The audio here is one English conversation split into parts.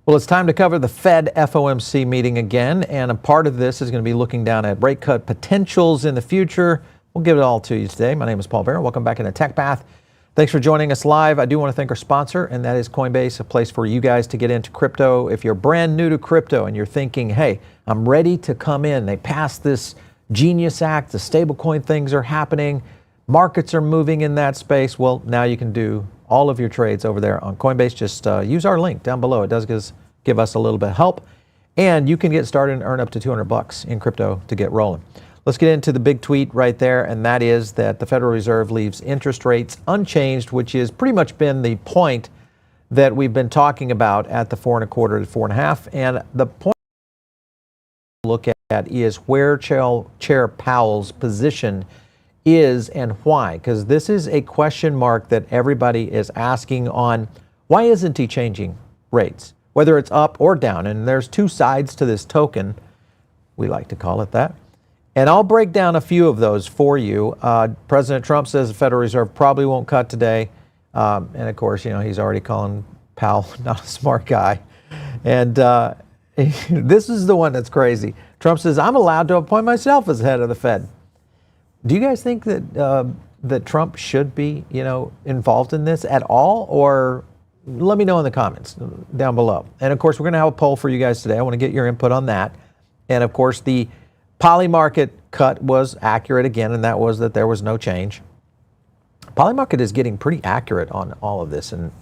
Well, it's time to cover the Fed FOMC meeting again, and a part of this is going to be looking down at rate cut potentials in the future. We'll give it all to you today. My name is Paul Barron. Welcome back into Tech Path. Thanks for joining us live. I do want to thank our sponsor, and that is Coinbase, a place for you guys to get into crypto. If you're brand new to crypto and you're thinking, hey, I'm ready to come in. They passed this Genius Act, the stablecoin things are happening, markets are moving in that space. Well, now you can do all of your trades over there on Coinbase. Just use our link down below. It does give us a little bit of help, and you can get started and earn up to $200 in crypto to get rolling. Let's get into the big tweet right there, and that is that the Federal Reserve leaves interest rates unchanged, which has pretty much been the point that we've been talking about at the 4.25 to 4.5. And the point to look at is where Chair Powell's position is and why, because this is a question mark that everybody is asking on why isn't he changing rates, whether it's up or down. And there's two sides to this token. We like to call it that. And I'll break down a few of those for you. President Trump says the Federal Reserve probably won't cut today. And of course, you know, he's already calling Powell not a smart guy. And this is the one that's crazy. Trump says, I'm allowed to appoint myself as head of the Fed. Do you guys think that that Trump should be, you know, involved in this at all? Or let me know in the comments down below. And of course, we're going to have a poll for you guys today. I want to get your input on that. And of course, the Polymarket cut was accurate again, and that was that there was no change. Polymarket is getting pretty accurate on all of this, and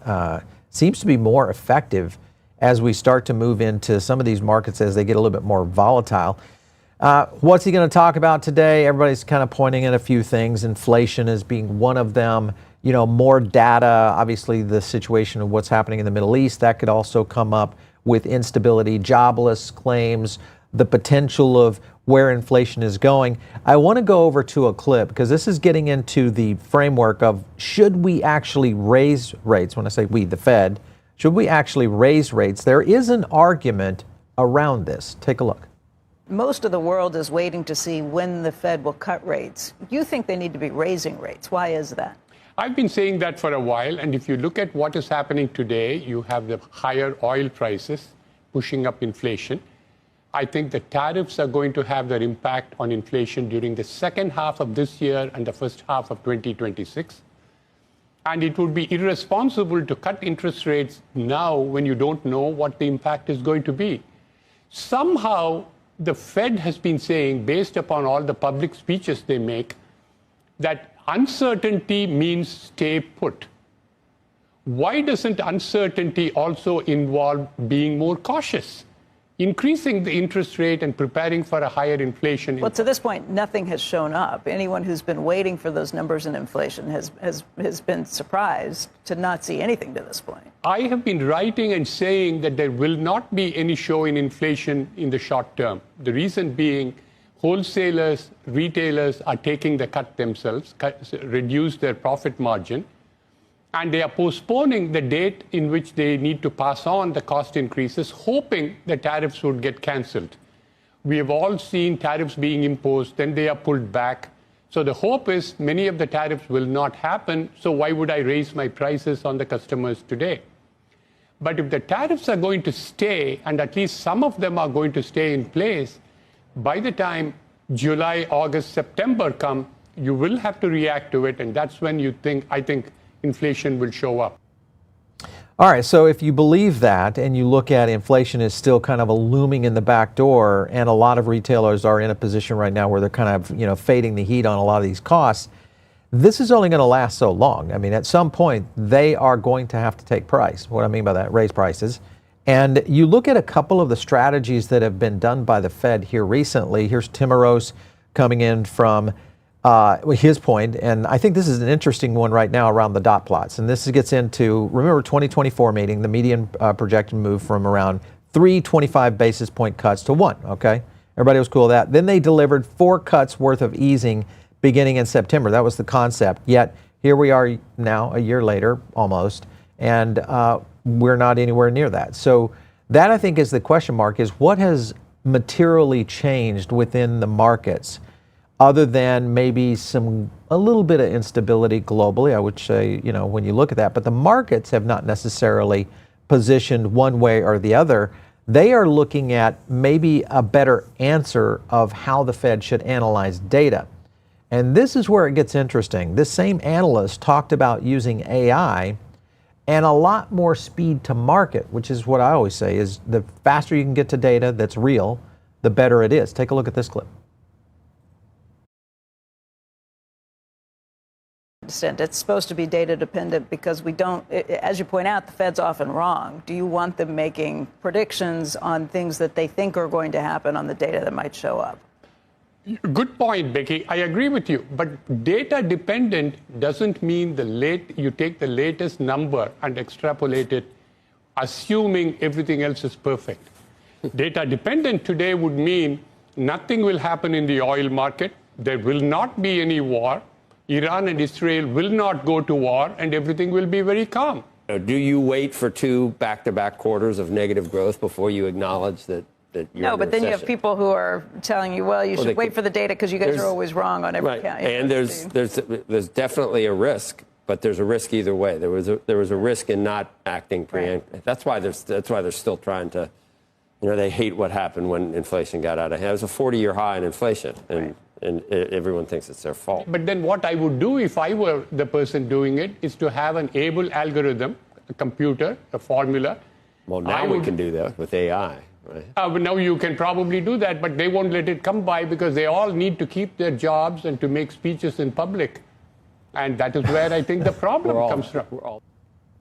seems to be more effective as we start to move into some of these markets as they get a little bit more volatile. What's he going to talk about today? Everybody's kind of pointing at a few things. Inflation as being one of them. You know, more data. Obviously, the situation of what's happening in the Middle East, that could also come up with instability, jobless claims, the potential of where inflation is going. I want to go over to a clip because this is getting into the framework of should we actually raise rates? When I say we, the Fed, should we actually raise rates? There is an argument around this. Take a look. Most of the world is waiting to see when the Fed will cut rates. You think they need to be raising rates. Why is that? I've been saying that for a while, and if you look at what is happening today, you have the higher oil prices pushing up inflation. I think the tariffs are going to have their impact on inflation during the second half of this year and the first half of 2026. And it would be irresponsible to cut interest rates now when you don't know what the impact is going to be. Somehow, the Fed has been saying, based upon all the public speeches they make, that uncertainty means stay put. Why doesn't uncertainty also involve being more cautious? Increasing the interest rate and preparing for a higher inflation. Well, to this point, nothing has shown up. Anyone who's been waiting for those numbers in inflation has been surprised to not see anything to this point. I have been writing and saying that there will not be any show in inflation in the short term. The reason being wholesalers, retailers are taking the cut themselves, reduce their profit margin. And they are postponing the date in which they need to pass on the cost increases, hoping the tariffs would get canceled. We have all seen tariffs being imposed, then they are pulled back. So the hope is many of the tariffs will not happen, so why would I raise my prices on the customers today? But if the tariffs are going to stay, and at least some of them are going to stay in place, by the time July, August, September come, you will have to react to it, and that's when I think, inflation will show up. All right, so if you believe that and you look at inflation is still kind of a looming in the back door, and a lot of retailers are in a position right now where they're kind of, you know, fading the heat on a lot of these costs, this is only going to last so long. I mean, at some point, they are going to have to take price. What I mean by that, raise prices. And you look at a couple of the strategies that have been done by the Fed here recently. Here's Timiraos coming in from his point, and I think this is an interesting one right now around the dot plots. And this gets into, remember 2024 meeting, the median projection moved from around 325 basis point cuts to 1, okay? Everybody was cool with that. Then they delivered 4 cuts worth of easing beginning in September. That was the concept. Yet here we are now, a year later, almost, and we're not anywhere near that. So that, I think, is the question mark, is what has materially changed within the markets other than maybe a little bit of instability globally, I would say, you know, when you look at that. But the markets have not necessarily positioned one way or the other. They are looking at maybe a better answer of how the Fed should analyze data. And this is where it gets interesting. This same analyst talked about using AI and a lot more speed to market, which is what I always say is the faster you can get to data that's real, the better it is. Take a look at this clip. It's supposed to be data dependent because we don't, as you point out, the Fed's often wrong. Do you want them making predictions on things that they think are going to happen on the data that might show up? Good point, Becky. I agree with you. But data dependent doesn't mean you take the latest number and extrapolate it, assuming everything else is perfect. Data dependent today would mean nothing will happen in the oil market. There will not be any war. Iran and Israel will not go to war, and everything will be very calm. Do you wait for 2 back-to-back quarters of negative growth before you acknowledge that you're No, but then you have people who are telling you, well, you should wait for the data because you guys are always wrong on every count. And there's definitely a risk, but there's a risk either way. There was a risk in not acting preemptively. Right. That's why they're still trying to, they hate what happened when inflation got out of hand. It was a 40-year high in inflation, and everyone thinks it's their fault. But then what I would do if I were the person doing it is to have an able algorithm, a computer, a formula. Well, now we can do that with AI, right? But now you can probably do that, but they won't let it come by because they all need to keep their jobs and to make speeches in public. And that is where I think the problem comes from. All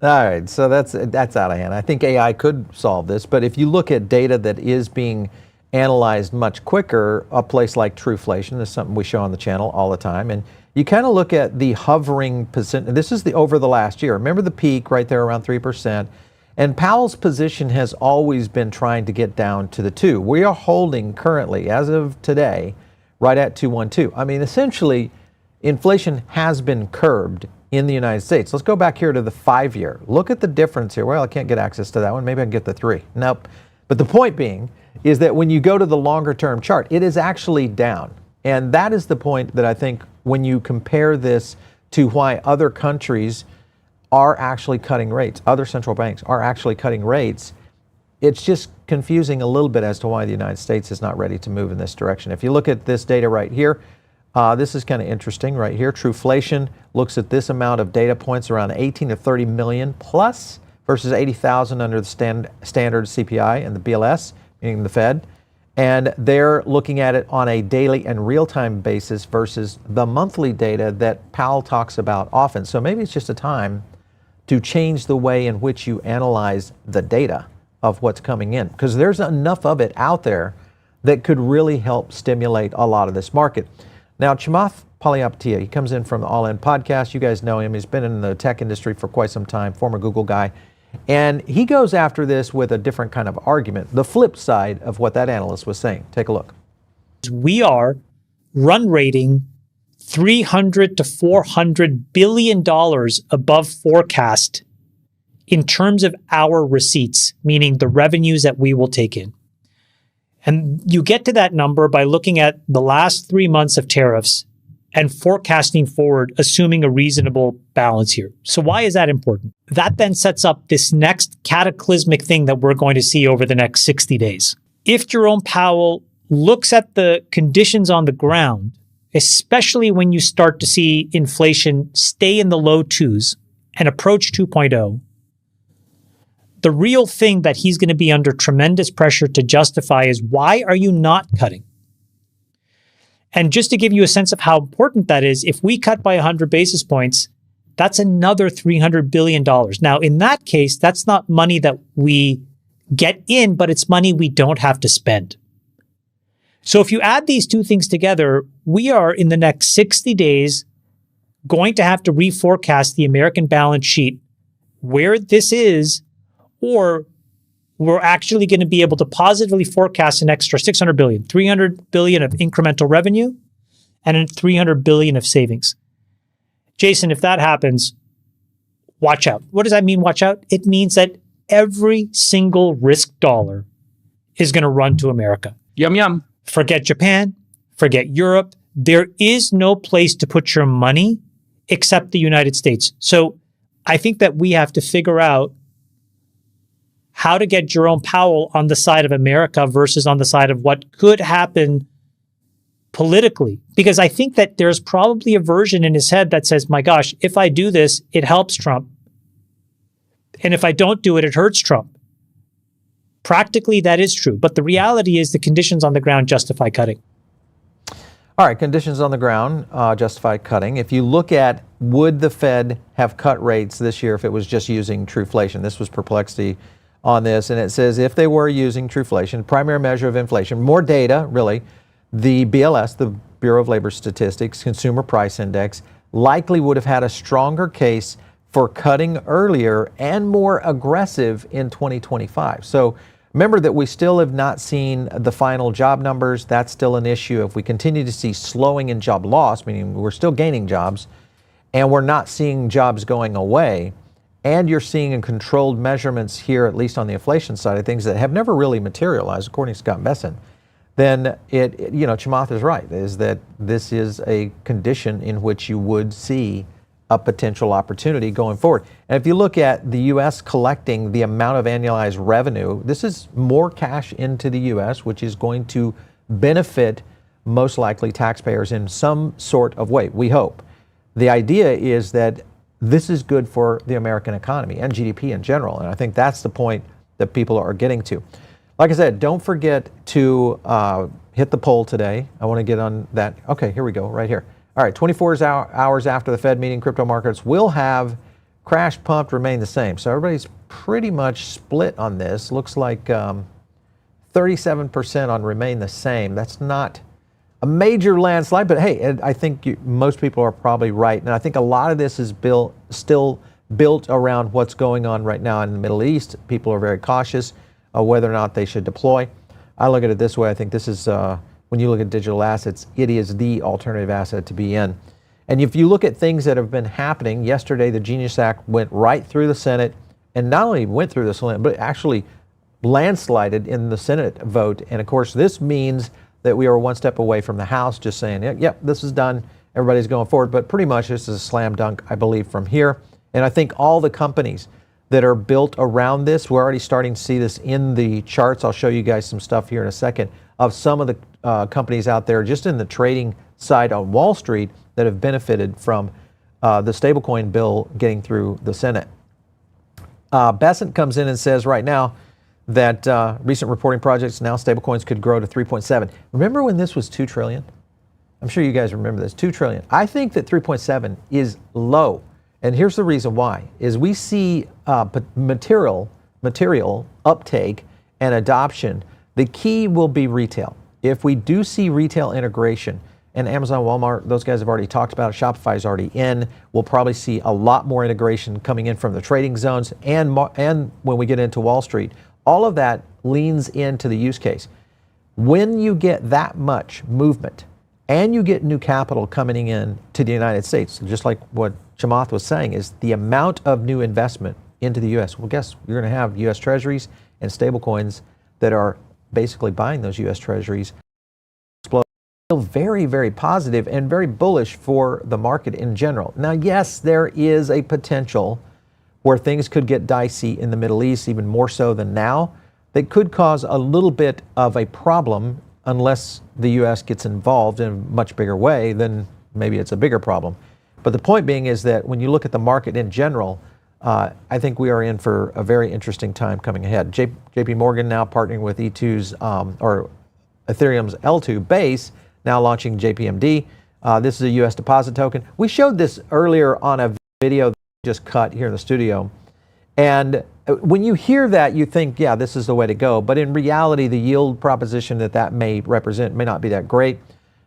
right, so that's out of hand. I think AI could solve this, but if you look at data that is being analyzed much quicker, a place like Trueflation, this is something we show on the channel all the time, and you kind of look at the hovering percent. This is over the last year. Remember the peak right there around 3%, and Powell's position has always been trying to get down to the 2. We are holding currently, as of today, right at 2.12. I mean, essentially, inflation has been curbed in the United States. Let's go back here to the 5-year. Look at the difference here. Well, I can't get access to that one. Maybe I can get the 3. Nope. But the point being is that when you go to the longer term chart, it is actually down. And that is the point that I think when you compare this to why other countries are actually cutting rates, other central banks are actually cutting rates, it's just confusing a little bit as to why the United States is not ready to move in this direction. If you look at this data right here, this is kind of interesting right here. Trueflation looks at this amount of data points, around 18 to 30 million plus versus 80,000 under the standard CPI and the BLS, meaning the Fed. And they're looking at it on a daily and real-time basis versus the monthly data that Powell talks about often. So maybe it's just a time to change the way in which you analyze the data of what's coming in, because there's enough of it out there that could really help stimulate a lot of this market. Now, Chamath Palihapitiya, he comes in from the All In podcast. You guys know him. He's been in the tech industry for quite some time, former Google guy. And he goes after this with a different kind of argument, the flip side of what that analyst was saying. Take a look. We are run rating $300 to $400 billion above forecast in terms of our receipts, meaning the revenues that we will take in. And you get to that number by looking at the last 3 months of tariffs and forecasting forward, assuming a reasonable balance here. So why is that important? That then sets up this next cataclysmic thing that we're going to see over the next 60 days. If Jerome Powell looks at the conditions on the ground, especially when you start to see inflation stay in the low 2s and approach 2.0, the real thing that he's going to be under tremendous pressure to justify is, why are you not cutting? And just to give you a sense of how important that is, if we cut by 100 basis points, that's another $300 billion. Now, in that case, that's not money that we get in, but it's money we don't have to spend. So if you add these two things together, we are in the next 60 days going to have to reforecast the American balance sheet where this is, or we're actually going to be able to positively forecast an extra $600 billion, $300 billion of incremental revenue, and $300 billion of savings. Jason, if that happens, watch out. What does that mean, watch out? It means that every single risk dollar is going to run to America. Yum, yum. Forget Japan, forget Europe. There is no place to put your money except the United States. So I think that we have to figure out how to get Jerome Powell on the side of America versus on the side of what could happen politically. Because I think that there's probably a version in his head that says, my gosh, if I do this, it helps Trump. And if I don't do it, it hurts Trump. Practically, that is true. But the reality is the conditions on the ground justify cutting. All right, conditions on the ground justify cutting. If you look at, would the Fed have cut rates this year if it was just using Trueflation? This was Perplexity on this, and it says if they were using Trueflation, primary measure of inflation, more data, really, the BLS, the Bureau of Labor Statistics, Consumer Price Index, likely would have had a stronger case for cutting earlier and more aggressive in 2025. So remember that we still have not seen the final job numbers. That's still an issue. If we continue to see slowing in job loss, meaning we're still gaining jobs, and we're not seeing jobs going away, and you're seeing in controlled measurements here, at least on the inflation side of things, that have never really materialized, according to Scott Besson, then Chamath is right, is that this is a condition in which you would see a potential opportunity going forward. And if you look at the U.S. collecting the amount of annualized revenue, this is more cash into the U.S., which is going to benefit most likely taxpayers in some sort of way, we hope. The idea is that this is good for the American economy and GDP in general. And I think that's the point that people are getting to. Like I said, don't forget to hit the poll today. I want to get on that. Okay, here we go, right here. All right, 24 hours after the Fed meeting, crypto markets will have crash, pumped, remain the same. So everybody's pretty much split on this. Looks like 37% on remain the same. That's not a major landslide, but hey, I think most people are probably right. And I think a lot of this is still built around what's going on right now in the Middle East. People are very cautious whether or not they should deploy. I look at it this way. I think this is, when you look at digital assets, it is the alternative asset to be in. And if you look at things that have been happening, yesterday the Genius Act went right through the Senate, and not only went through the Senate, but actually landslided in the Senate vote. And of course, this means that we are one step away from the House just saying, yep, this is done, everybody's going forward. But pretty much this is a slam dunk, I believe, from here. And I think all the companies that are built around this, we're already starting to see this in the charts. I'll show you guys some stuff here in a second of some of the companies out there just in the trading side on Wall Street that have benefited from the stablecoin bill getting through the Senate. Besant comes in and says right now that recent reporting projects now stablecoins could grow to 3.7. Remember when this was 2 trillion? I'm sure you guys remember this, 2 trillion. I think that 3.7 is low. And here's the reason why, is we see material uptake and adoption. The key will be retail. If we do see retail integration, and Amazon, Walmart, those guys have already talked about it, Shopify is already in, we'll probably see a lot more integration coming in from the trading zones and when we get into Wall Street. All of that leans into the use case. When you get that much movement and you get new capital coming in to the United States, just like what Chamath was saying, is the amount of new investment into the U.S. Well, guess you're going to have U.S. Treasuries and stablecoins that are basically buying those U.S. Treasuries. Still very, very positive and very bullish for the market in general. Now, yes, there is a potential where things could get dicey in the Middle East, even more so than now. That could cause a little bit of a problem unless the U.S. gets involved in a much bigger way, then maybe it's a bigger problem. But the point being is that when you look at the market in general, I think we are in for a very interesting time coming ahead. JP Morgan now partnering with E2's or Ethereum's L2 base, now launching JPMD. This is a U.S. deposit token. We showed this earlier on a video that we just cut here in the studio. And when you hear that, you think, yeah, this is the way to go. But in reality, the yield proposition that may represent may not be that great.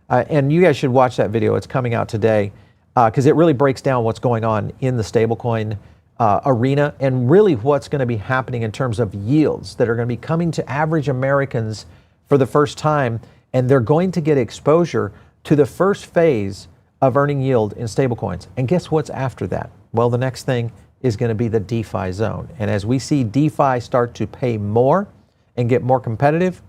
And you guys should watch that video. It's coming out today because it really breaks down what's going on in the stablecoin arena and really what's going to be happening in terms of yields that are going to be coming to average Americans for the first time. And they're going to get exposure to the first phase of earning yield in stablecoins. And guess what's after that? Well, the next thing is going to be the DeFi zone. And as we see DeFi start to pay more and get more competitive,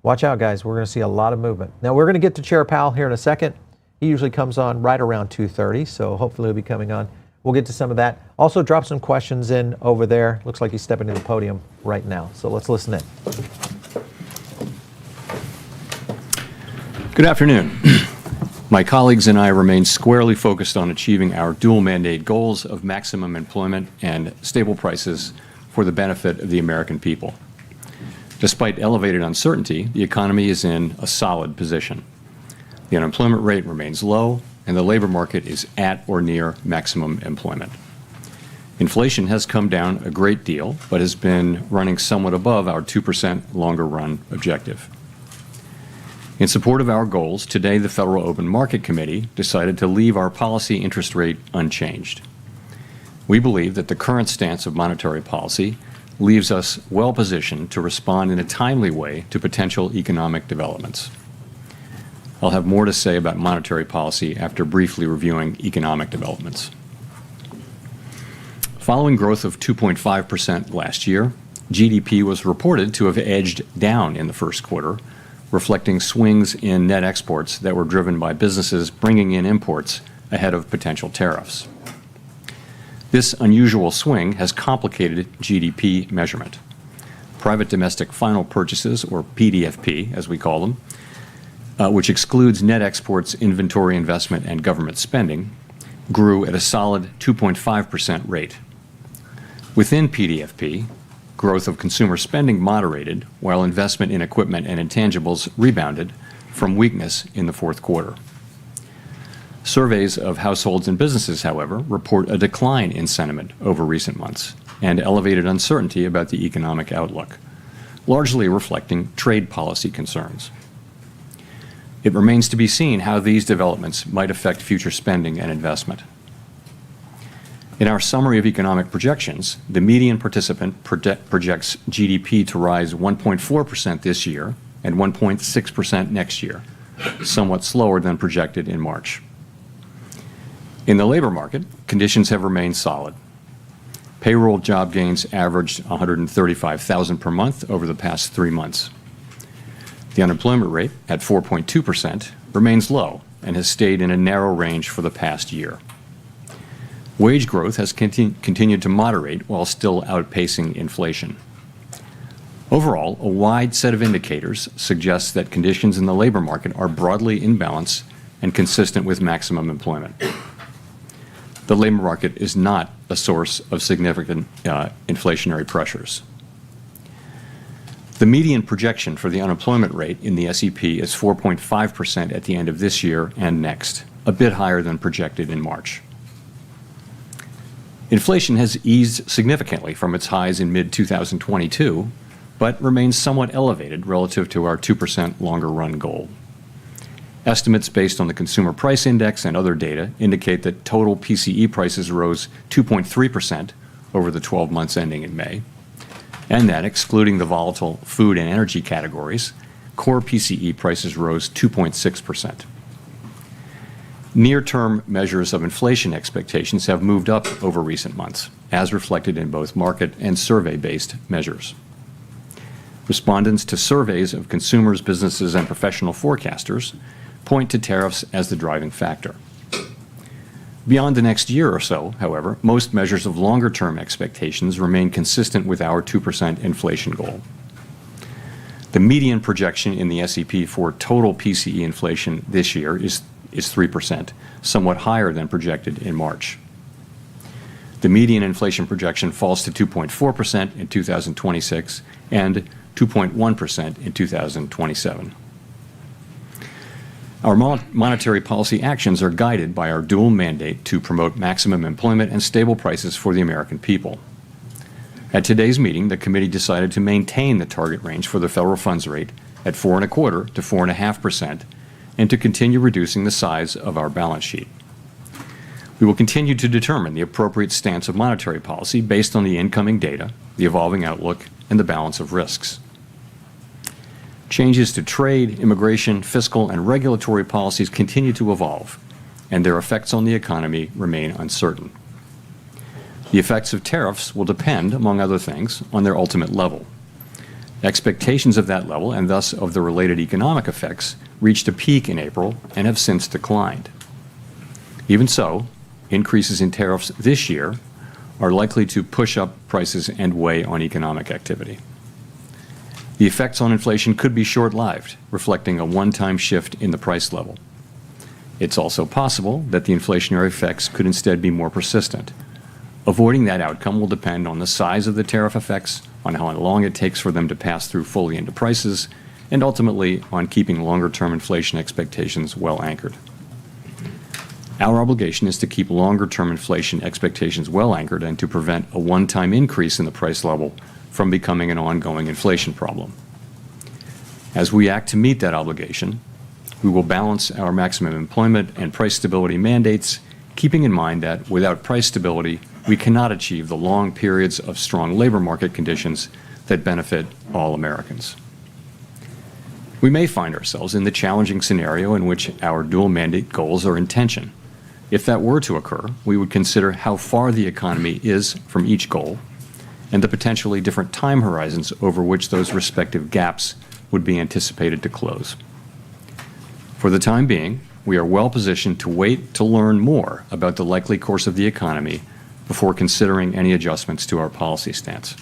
watch out, guys. We're going to see a lot of movement. Now, we're going to get to Chair Powell here in a second. He usually comes on right around 2:30, so hopefully he'll be coming on We'll get to some of that. Also, drop some questions in over there. Looks like he's stepping to the podium right now. So let's listen in. Good afternoon. My colleagues and I remain squarely focused on achieving our dual mandate goals of maximum employment and stable prices for the benefit of the American people. Despite elevated uncertainty, the economy is in a solid position. The unemployment rate remains low, and the labor market is at or near maximum employment. Inflation has come down a great deal, but has been running somewhat above our 2% longer run objective. In support of our goals, today the Federal Open Market Committee decided to leave our policy interest rate unchanged. We believe that the current stance of monetary policy leaves us well positioned to respond in a timely way to potential economic developments. I'll have more to say about monetary policy after briefly reviewing economic developments. Following growth of 2.5% last year, GDP was reported to have edged down in the first quarter, reflecting swings in net exports that were driven by businesses bringing in imports ahead of potential tariffs. This unusual swing has complicated GDP measurement. Private domestic final purchases, or PDFP as we call them, which excludes net exports, inventory investment, and government spending, grew at a solid 2.5% rate. Within PDFP, growth of consumer spending moderated, while investment in equipment and intangibles rebounded from weakness in the fourth quarter. Surveys of households and businesses, however, report a decline in sentiment over recent months and elevated uncertainty about the economic outlook, largely reflecting trade policy concerns. It remains to be seen how these developments might affect future spending and investment. In our summary of economic projections, the median participant projects GDP to rise 1.4% this year and 1.6% next year, somewhat slower than projected in March. In the labor market, conditions have remained solid. Payroll job gains averaged 135,000 per month over the past 3 months. The unemployment rate, at 4.2%, remains low and has stayed in a narrow range for the past year. Wage growth has continued to moderate while still outpacing inflation. Overall, a wide set of indicators suggests that conditions in the labor market are broadly in balance and consistent with maximum employment. The labor market is not a source of significant inflationary pressures. The median projection for the unemployment rate in the SEP is 4.5% at the end of this year and next, a bit higher than projected in March. Inflation has eased significantly from its highs in mid-2022, but remains somewhat elevated relative to our 2% longer run goal. Estimates based on the Consumer Price Index and other data indicate that total PCE prices rose 2.3% over the 12 months ending in May, and that, excluding the volatile food and energy categories, core PCE prices rose 2.6%. Near-term measures of inflation expectations have moved up over recent months, as reflected in both market and survey-based measures. Respondents to surveys of consumers, businesses, and professional forecasters point to tariffs as the driving factor. Beyond the next year or so, however, most measures of longer-term expectations remain consistent with our 2% inflation goal. The median projection in the SEP for total PCE inflation this year is 3%, somewhat higher than projected in March. The median inflation projection falls to 2.4% in 2026 and 2.1% in 2027. Our monetary policy actions are guided by our dual mandate to promote maximum employment and stable prices for the American people. At today's meeting, the committee decided to maintain the target range for the federal funds rate at 4.25% to 4.5%, and to continue reducing the size of our balance sheet. We will continue to determine the appropriate stance of monetary policy based on the incoming data, the evolving outlook, and the balance of risks. Changes to trade, immigration, fiscal, and regulatory policies continue to evolve, and their effects on the economy remain uncertain. The effects of tariffs will depend, among other things, on their ultimate level. Expectations of that level, and thus of the related economic effects, reached a peak in April and have since declined. Even so, increases in tariffs this year are likely to push up prices and weigh on economic activity. The effects on inflation could be short-lived, reflecting a one-time shift in the price level. It's also possible that the inflationary effects could instead be more persistent. Avoiding that outcome will depend on the size of the tariff effects, on how long it takes for them to pass through fully into prices, and ultimately on keeping longer-term inflation expectations well anchored. Our obligation is to keep longer-term inflation expectations well anchored and to prevent a one-time increase in the price level from becoming an ongoing inflation problem. As we act to meet that obligation, we will balance our maximum employment and price stability mandates, keeping in mind that without price stability, we cannot achieve the long periods of strong labor market conditions that benefit all Americans. We may find ourselves in the challenging scenario in which our dual mandate goals are in tension. If that were to occur, we would consider how far the economy is from each goal and the potentially different time horizons over which those respective gaps would be anticipated to close. For the time being, we are well positioned to wait to learn more about the likely course of the economy before considering any adjustments to our policy stance.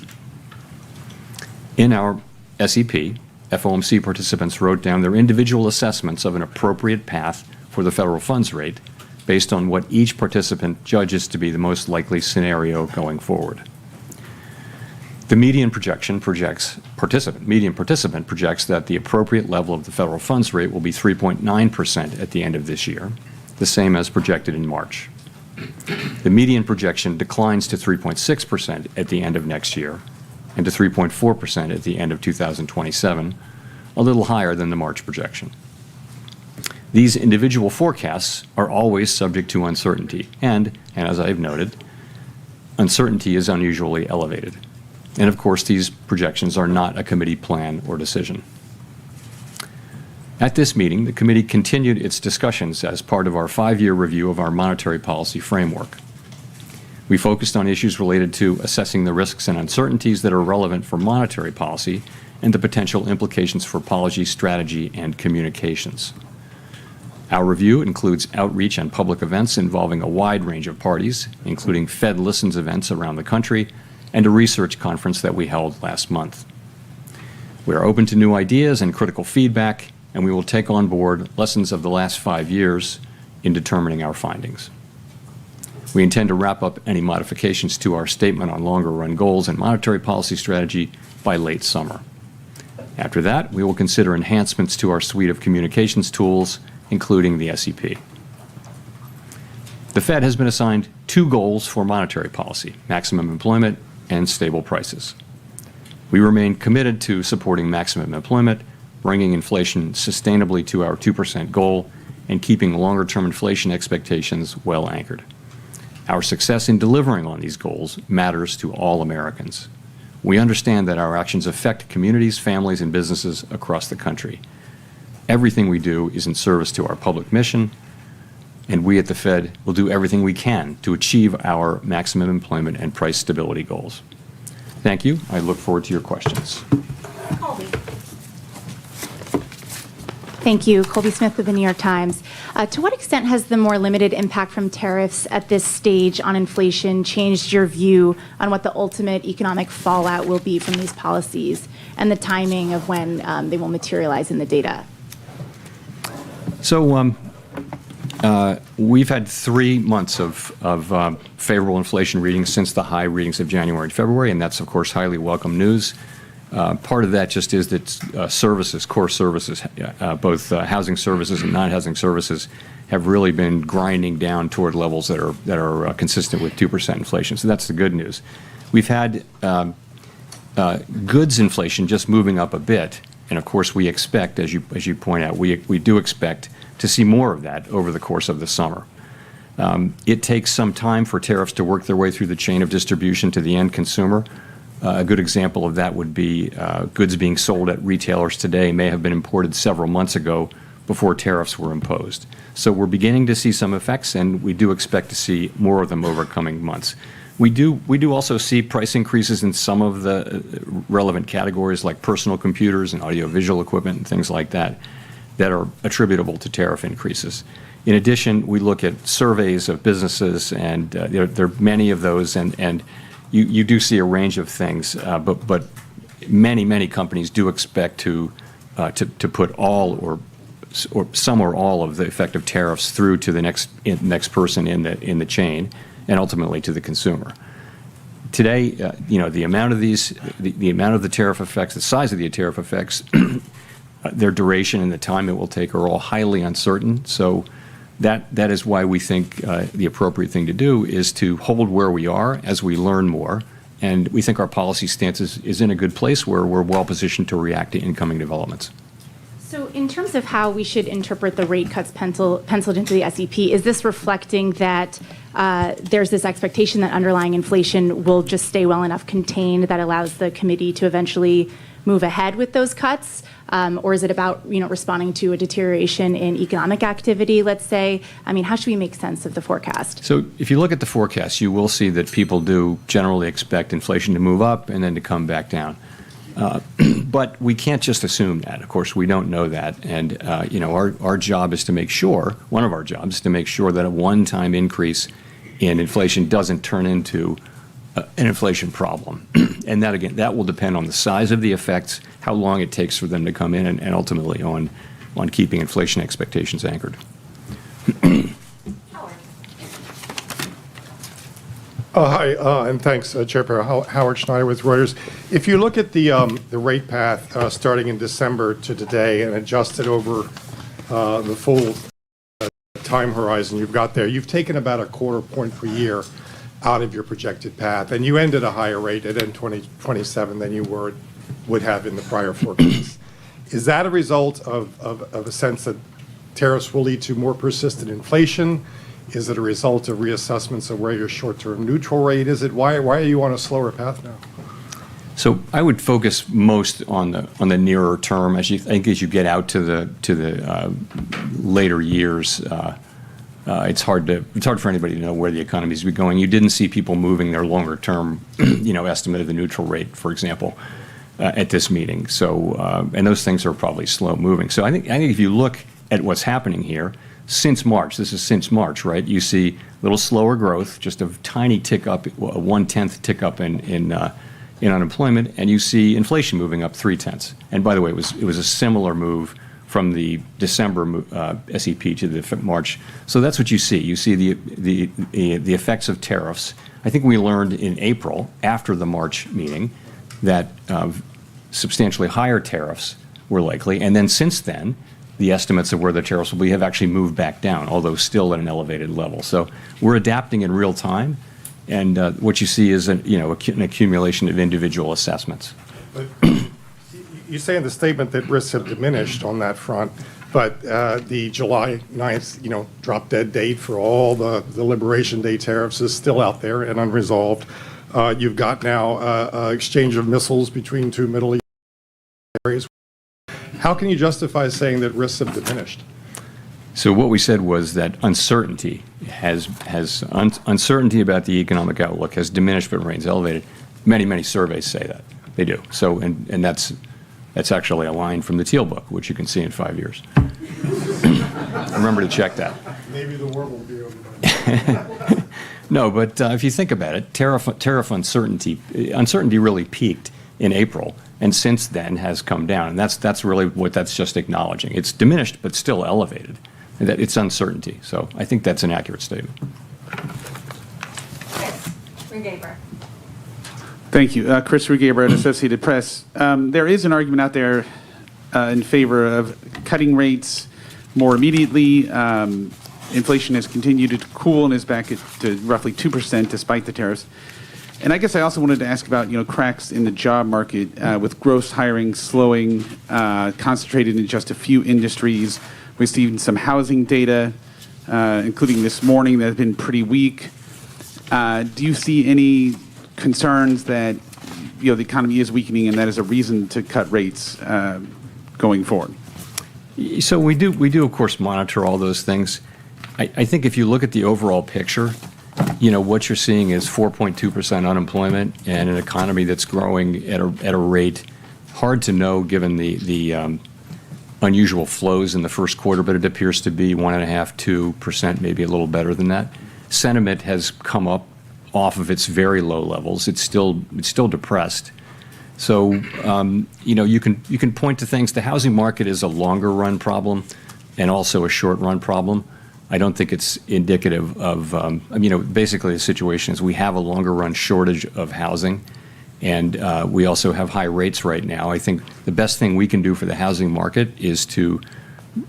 In our SEP, FOMC participants wrote down their individual assessments of an appropriate path for the federal funds rate based on what each participant judges to be the most likely scenario going forward. The median participant projects that the appropriate level of the federal funds rate will be 3.9% at the end of this year, the same as projected in March. The median projection declines to 3.6% at the end of next year and to 3.4% at the end of 2027, a little higher than the March projection. These individual forecasts are always subject to uncertainty, and as I've noted, uncertainty is unusually elevated. And of course, these projections are not a committee plan or decision. At this meeting, the committee continued its discussions as part of our 5-year review of our monetary policy framework. We focused on issues related to assessing the risks and uncertainties that are relevant for monetary policy and the potential implications for policy strategy and communications. Our review includes outreach and public events involving a wide range of parties, including Fed Listens events around the country and a research conference that we held last month. We are open to new ideas and critical feedback, and we will take on board lessons of the last 5 years in determining our findings. We intend to wrap up any modifications to our statement on longer-run goals and monetary policy strategy by late summer. After that, we will consider enhancements to our suite of communications tools, including the SEP. The Fed has been assigned 2 goals for monetary policy: maximum employment and stable prices. We remain committed to supporting maximum employment, bringing inflation sustainably to our 2% goal, and keeping longer-term inflation expectations well anchored. Our success in delivering on these goals matters to all Americans. We understand that our actions affect communities, families, and businesses across the country. Everything we do is in service to our public mission, and we at the Fed will do everything we can to achieve our maximum employment and price stability goals. Thank you. I look forward to your questions. Thank you. Colby Smith with the New York Times. To what extent has the more limited impact from tariffs at this stage on inflation changed your view on what the ultimate economic fallout will be from these policies and the timing of when they will materialize in the data? So we've had 3 months of favorable inflation readings since the high readings of January and February, and that's, of course, highly welcome news. Part of that just is that services, core services, both housing services and non-housing services, have really been grinding down toward levels that are consistent with 2% inflation. So that's the good news. We've had goods inflation just moving up a bit, and of course we expect, as you point out, we do expect to see more of that over the course of the summer. It takes some time for tariffs to work their way through the chain of distribution to the end consumer. A good example of that would be goods being sold at retailers today may have been imported several months ago before tariffs were imposed. So we're beginning to see some effects, and we do expect to see more of them over coming months. We do also see price increases in some of the relevant categories like personal computers and audiovisual equipment and things like that that are attributable to tariff increases. In addition, we look at surveys of businesses, and there are many of those, and you do see a range of things, but many companies do expect to put all or some or all of the effective tariffs through to the next person in the chain, and ultimately to the consumer. Today, the amount of the amount of the tariff effects, the size of the tariff effects, their duration and the time it will take are all highly uncertain. So that is why we think the appropriate thing to do is to hold where we are as we learn more. And we think our policy stance is in a good place where we're well positioned to react to incoming developments. So in terms of how we should interpret the rate cuts penciled into the SEP, is this reflecting that there's this expectation that underlying inflation will just stay well enough contained that allows the committee to eventually move ahead with those cuts? Or is it about responding to a deterioration in economic activity, let's say? I mean, how should we make sense of the forecast? So if you look at the forecast, you will see that people do generally expect inflation to move up and then to come back down. But we can't just assume that. Of course, we don't know that. And, our job is to make sure, one of our jobs is to make sure that a one-time increase in inflation doesn't turn into an inflation problem. And that, again, that will depend on the size of the effects, how long it takes for them to come in, and ultimately on keeping inflation expectations anchored. Hi, and thanks, Chair Powell. Howard Schneider with Reuters. If you look at the rate path starting in December to today and adjust it over the full time horizon you've got there, you've taken about a quarter point per year out of your projected path, and you end at a higher rate at end 2027 than you would have in the prior forecast. Is that a result of a sense that tariffs will lead to more persistent inflation? Is it a result of reassessments of where your short-term neutral rate is? Why are you on a slower path now? So I would focus most on the nearer term as you get out to the later years. It's hard for anybody to know where the economy is going. You didn't see people moving their longer term, estimate of the neutral rate, for example, at this meeting. So and those things are probably slow moving. So I think if you look at what's happening here since March, this is since March, right? You see a little slower growth, just a tiny tick up, a 1/10 tick up in unemployment, and you see inflation moving up 0.3. And by the way, it was a similar move from the December SEP to the March. So that's what you see. You see the effects of tariffs. I think we learned in April, after the March meeting, that substantially higher tariffs were likely. And then since then, the estimates of where the tariffs will be have actually moved back down, although still at an elevated level. So we're adapting in real time. And what you see is an accumulation of individual assessments. But you say in the statement that risks have diminished on that front, but the July 9th, drop dead date for all the Liberation Day tariffs is still out there and unresolved. You've got now exchange of missiles between two Middle East areas. How can you justify saying that risks have diminished? So what we said was that uncertainty uncertainty about the economic outlook has diminished but remains elevated. Many surveys say that. They do. So and that's actually a line from the Teal Book, which you can see in 5 years. Remember to check that. Maybe the war will be over. No, but if you think about it, tariff uncertainty really peaked in April, and since then has come down, and that's really what that's just acknowledging. It's diminished, but still elevated. That it's uncertainty. So I think that's an accurate statement. Chris Rugaber. Thank you. Chris Rugaber at Associated Press. There is an argument out there in favor of cutting rates more immediately. Inflation has continued to cool and is back at roughly 2% despite the tariffs. And I guess I also wanted to ask about cracks in the job market with gross hiring slowing, concentrated in just a few industries. We've seen some housing data, including this morning, that has been pretty weak. Do you see any concerns that the economy is weakening and that is a reason to cut rates going forward? So we do of course monitor all those things. I think if you look at the overall picture, what you're seeing is 4.2% unemployment and an economy that's growing at a rate hard to know given the unusual flows in the first quarter, but it appears to be 1.5–2%, maybe a little better than that. Sentiment has come up off of its very low levels. It's still depressed. So you can point to things. The housing market is a longer run problem and also a short run problem. I don't think it's indicative of basically the situation is we have a longer run shortage of housing, and we also have high rates right now. I think the best thing we can do for the housing market is to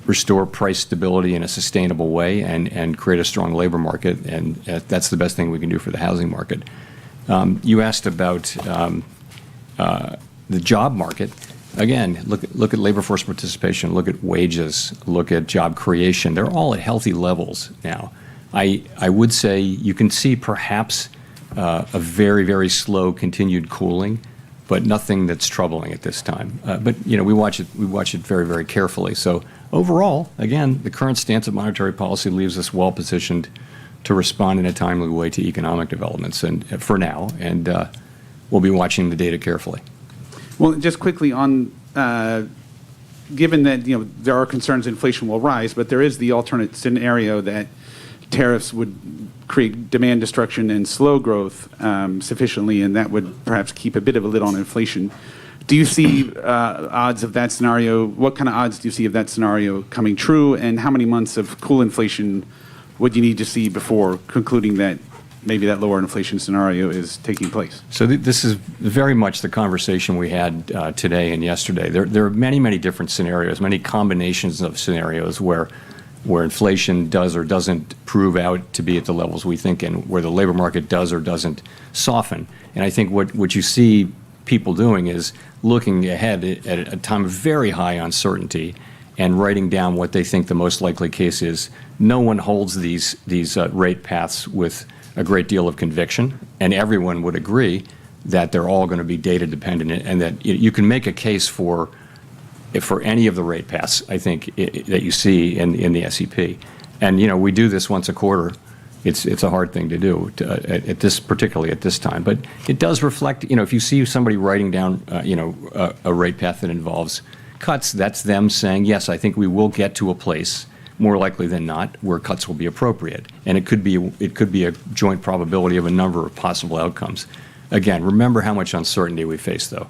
restore price stability in a sustainable way and create a strong labor market, and that's the best thing we can do for the housing market. You asked about the job market. Again, look at labor force participation, look at wages, look at job creation. They're all at healthy levels now. I would say you can see perhaps a very, very slow continued cooling, but nothing that's troubling at this time. But we watch it very, very carefully. So overall, again, the current stance of monetary policy leaves us well positioned to respond in a timely way to economic developments, and for now, and we'll be watching the data carefully. Well, just quickly on, given that there are concerns inflation will rise, but there is the alternate scenario that tariffs would create demand destruction and slow growth sufficiently, and that would perhaps keep a bit of a lid on inflation. Do you see odds of that scenario? What kind of odds do you see of that scenario coming true, and how many months of cool inflation would you need to see before concluding that maybe that lower inflation scenario is taking place? So this is very much the conversation we had today and yesterday. There are many, many different scenarios, many combinations of scenarios where inflation does or doesn't prove out to be at the levels we think, and where the labor market does or doesn't soften. And I think what you see people doing is looking ahead at a time of very high uncertainty and writing down what they think the most likely case is. No one holds these rate paths with a great deal of conviction, and everyone would agree that they're all going to be data dependent, and that you can make a case for any of the rate paths, I think, that you see in the SEP. And we do this once a quarter. It's a hard thing to do particularly at this time, but it does reflect. If you see somebody writing down a rate path that involves cuts, that's them saying, yes, I think we will get to a place, more likely than not, where cuts will be appropriate. And it could be a joint probability of a number of possible outcomes. Again, remember how much uncertainty we face, though.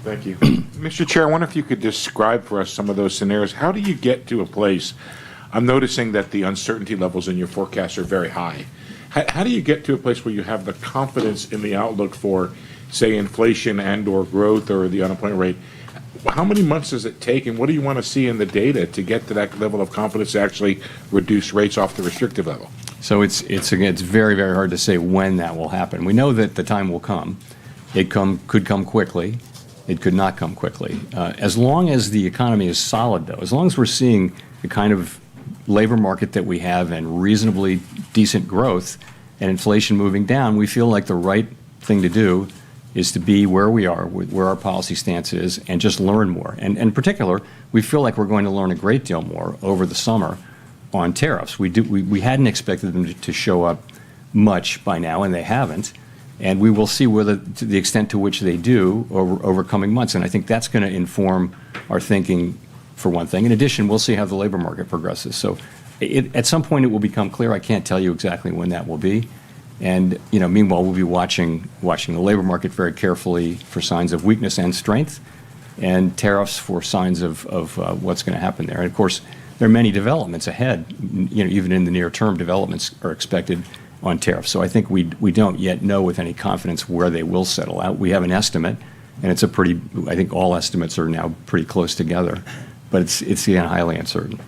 Thank you. Mr. Chair, I wonder if you could describe for us some of those scenarios. How do you get to a place? I'm noticing that the uncertainty levels in your forecast are very high. How do you get to a place where you have the confidence in the outlook for, say, inflation and or growth or the unemployment rate? How many months does it take, and what do you want to see in the data to get to that level of confidence to actually reduce rates off the restrictive level? So it's very, very hard to say when that will happen. We know that the time will come. It could come quickly. It could not come quickly. As long as the economy is solid, though, as long as we're seeing the kind of labor market that we have and reasonably decent growth and inflation moving down, we feel like the right thing to do is to be where we are, where our policy stance is, and just learn more. And in particular, we feel like we're going to learn a great deal more over the summer on tariffs. We hadn't expected them to show up much by now, and they haven't. And we will see whether, to the extent to which they do over coming months. And I think that's going to inform our thinking, for one thing. In addition, we'll see how the labor market progresses. So at some point it will become clear. I can't tell you exactly when that will be. And meanwhile, we'll be watching the labor market very carefully for signs of weakness and strength, and tariffs for signs of what's going to happen there. And of course, there are many developments ahead. Even in the near term, developments are expected on tariffs. So I think we don't yet know with any confidence where they will settle out. We have an estimate, and I think all estimates are now pretty close together, but it's again highly uncertain.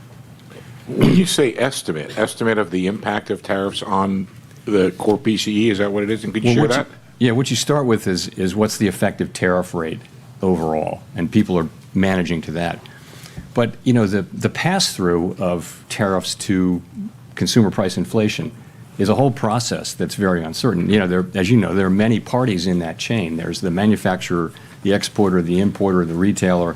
When you say estimate of the impact of tariffs on the core PCE, is that what it is? And could you share that? What you start with is what's the effective tariff rate overall, and people are managing to that. But the pass-through of tariffs to consumer price inflation is a whole process that's very uncertain. As you know, there are many parties in that chain. There's the manufacturer, the exporter, the importer, the retailer,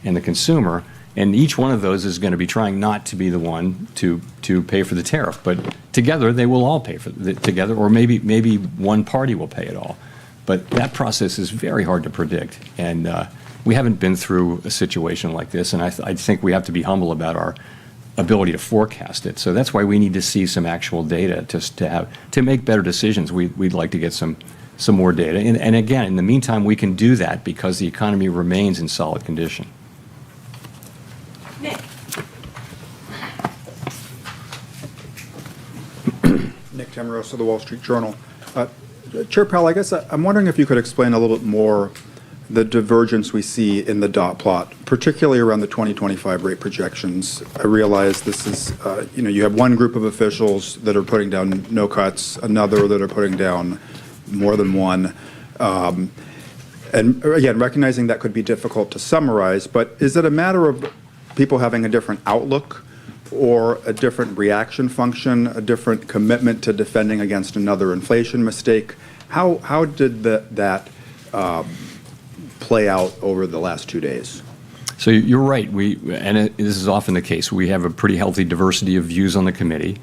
and the consumer. And each one of those is going to be trying not to be the one to pay for the tariff. But together, they will all pay for it together, or maybe one party will pay it all. But that process is very hard to predict. And we haven't been through a situation like this. And I think we have to be humble about our ability to forecast it. So that's why we need to see some actual data to make better decisions. We'd like to get some more data. And again, in the meantime, we can do that because the economy remains in solid condition. Nick Tamarosa of the Wall Street Journal. Chair Powell, I guess I'm wondering if you could explain a little bit more the divergence we see in the dot plot, particularly around the 2025 rate projections. I realize this is, you have one group of officials that are putting down no cuts, another that are putting down more than one. And again, recognizing that could be difficult to summarize, but is it a matter of people having a different outlook or a different reaction function, a different commitment to defending against another inflation mistake? How did that play out over the last 2 days? So you're right. This is often the case. We have a pretty healthy diversity of views on the committee.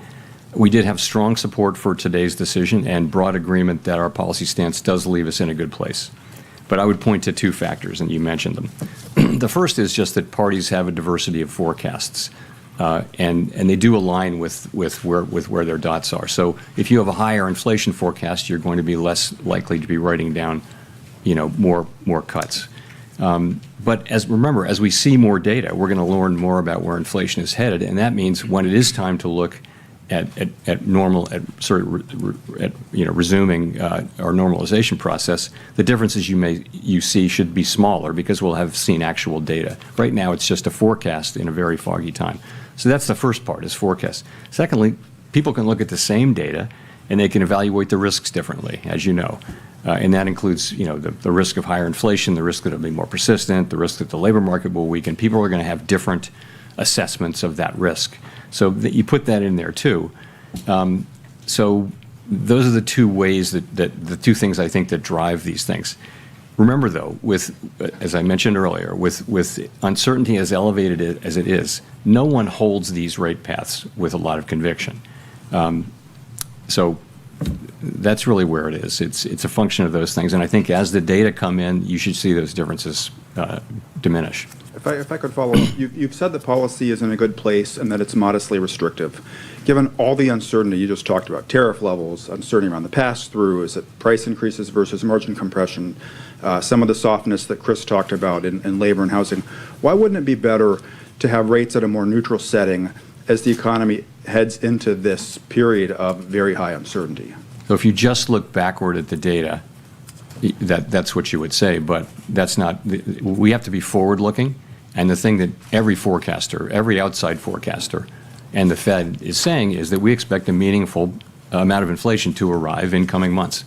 We did have strong support for today's decision and broad agreement that our policy stance does leave us in a good place. But I would point to two factors, and you mentioned them. The first is just that parties have a diversity of forecasts, and they do align with where their dots are. So if you have a higher inflation forecast, you're going to be less likely to be writing down, more cuts. But remember, as we see more data, we're going to learn more about where inflation is headed, and that means when it is time to look at resuming our normalization process, the differences you see should be smaller because we'll have seen actual data. Right now, it's just a forecast in a very foggy time. So that's the first part, is forecast. Secondly, people can look at the same data and they can evaluate the risks differently, as you know. And that includes, the risk of higher inflation, the risk that it'll be more persistent, the risk that the labor market will weaken. People are going to have different assessments of that risk. So that you put that in there too. So those are the two ways that the two things I think that drive these things. Remember though, as I mentioned earlier, with uncertainty as elevated as it is, no one holds these rate paths with a lot of conviction. So that's really where it is. It's a function of those things, and I think as the data come in, you should see those differences diminish. If I could follow up, you've said the policy is in a good place and that it's modestly restrictive. Given all the uncertainty you just talked about, tariff levels, uncertainty around the pass-through, is it price increases versus margin compression, some of the softness that Chris talked about in labor and housing, why wouldn't it be better to have rates at a more neutral setting as the economy heads into this period of very high uncertainty? So if you just look backward at the data, that's what you would say, but that's not. We have to be forward-looking, and the thing that every forecaster, every outside forecaster, and the Fed is saying is that we expect a meaningful amount of inflation to arrive in coming months,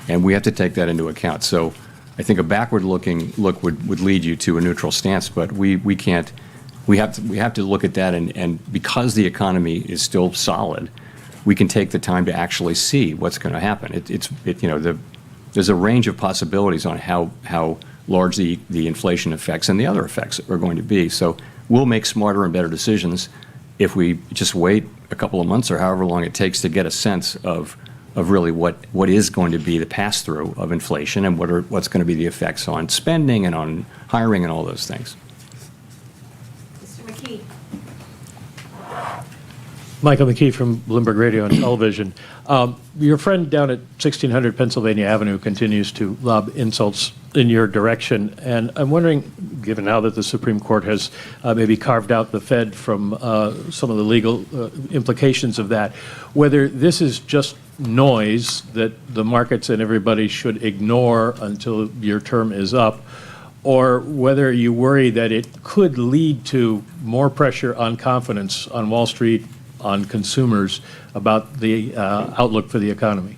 and we have to take that into account. So I think a backward-looking look would lead you to a neutral stance, but we can't. We have to look at that, and because the economy is still solid, we can take the time to actually see what's going to happen. There's a range of possibilities on how large the inflation effects and the other effects are going to be. So we'll make smarter and better decisions if we just wait a couple of months or however long it takes to get a sense of really what is going to be the pass-through of inflation and what's going to be the effects on spending and on hiring and all those things. Michael McKee from Bloomberg Radio and Television. Your friend down at 1600 Pennsylvania Avenue continues to lob insults in your direction, and I'm wondering, given now that the Supreme Court has maybe carved out the Fed from some of the legal implications of that, whether this is just noise that the markets and everybody should ignore until your term is up, or whether you worry that it could lead to more pressure on confidence on Wall Street, on consumers, about the outlook for the economy.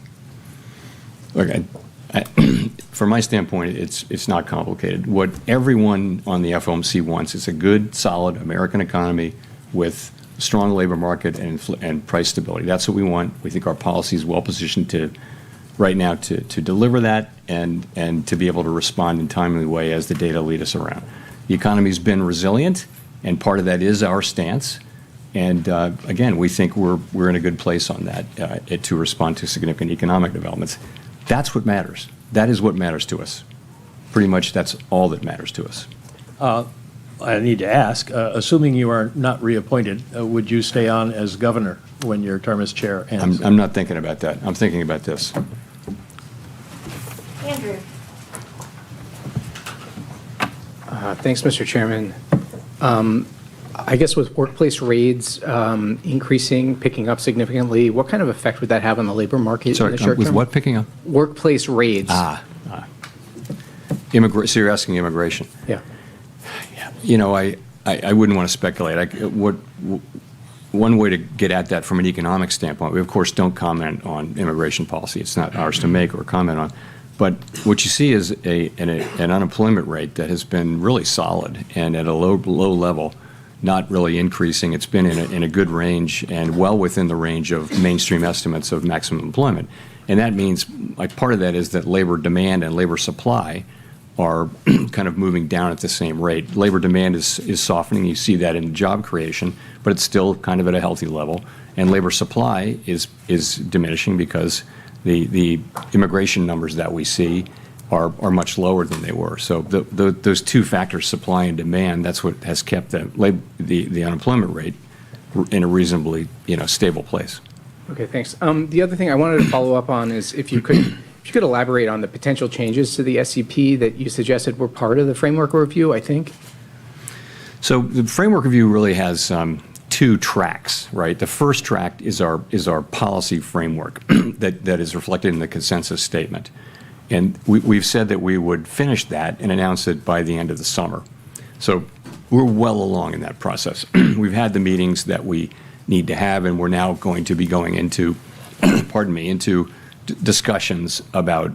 Look, from my standpoint, it's not complicated. What everyone on the FOMC wants is a good, solid American economy with strong labor market and price stability. That's what we want. We think our policy is well positioned right now to deliver that and to be able to respond in a timely way as the data lead us around. The economy's been resilient, and part of that is our stance. And again, we think we're in a good place on that to respond to significant economic developments. That's what matters. that is what matters to us. Pretty much that's all that matters to us. I need to ask, assuming you are not reappointed, would you stay on as governor when your term as chair ends? I'm not thinking about that. I'm thinking about this. Andrew. Thanks, Mr. Chairman. I guess with workplace raids increasing, picking up significantly, what kind of effect would that have on the labor market Sorry, in the short with term? what picking up? Workplace raids. So you're asking immigration. Yeah. You know, I wouldn't want to speculate. One way to get at that from an economic standpoint, we of course don't comment on immigration policy. It's not ours to make or comment on. But what you see is an unemployment rate that has been really solid and at a low level, not really increasing. It's been in a good range and well within the range of mainstream estimates of maximum employment. And that means, like, part of that is that labor demand and labor supply are kind of moving down at the same rate. Labor demand is softening. You see that in job creation, but it's still kind of at a healthy level. And labor supply is diminishing because the immigration numbers that we see are much lower than they were. So those two factors, supply and demand, that's what has kept the unemployment rate in a reasonably stable place. Okay, thanks. The other thing I wanted to follow up on is if you could elaborate on the potential changes to the SEP that you suggested were part of the framework review, I think. So the framework review really has two tracks, right? The first track is our policy framework that is reflected in the consensus statement. And we've said that we would finish that and announce it by the end of the summer. So we're well along in that process. We've had the meetings that we need to have, and we're now going to be going into, into discussions about,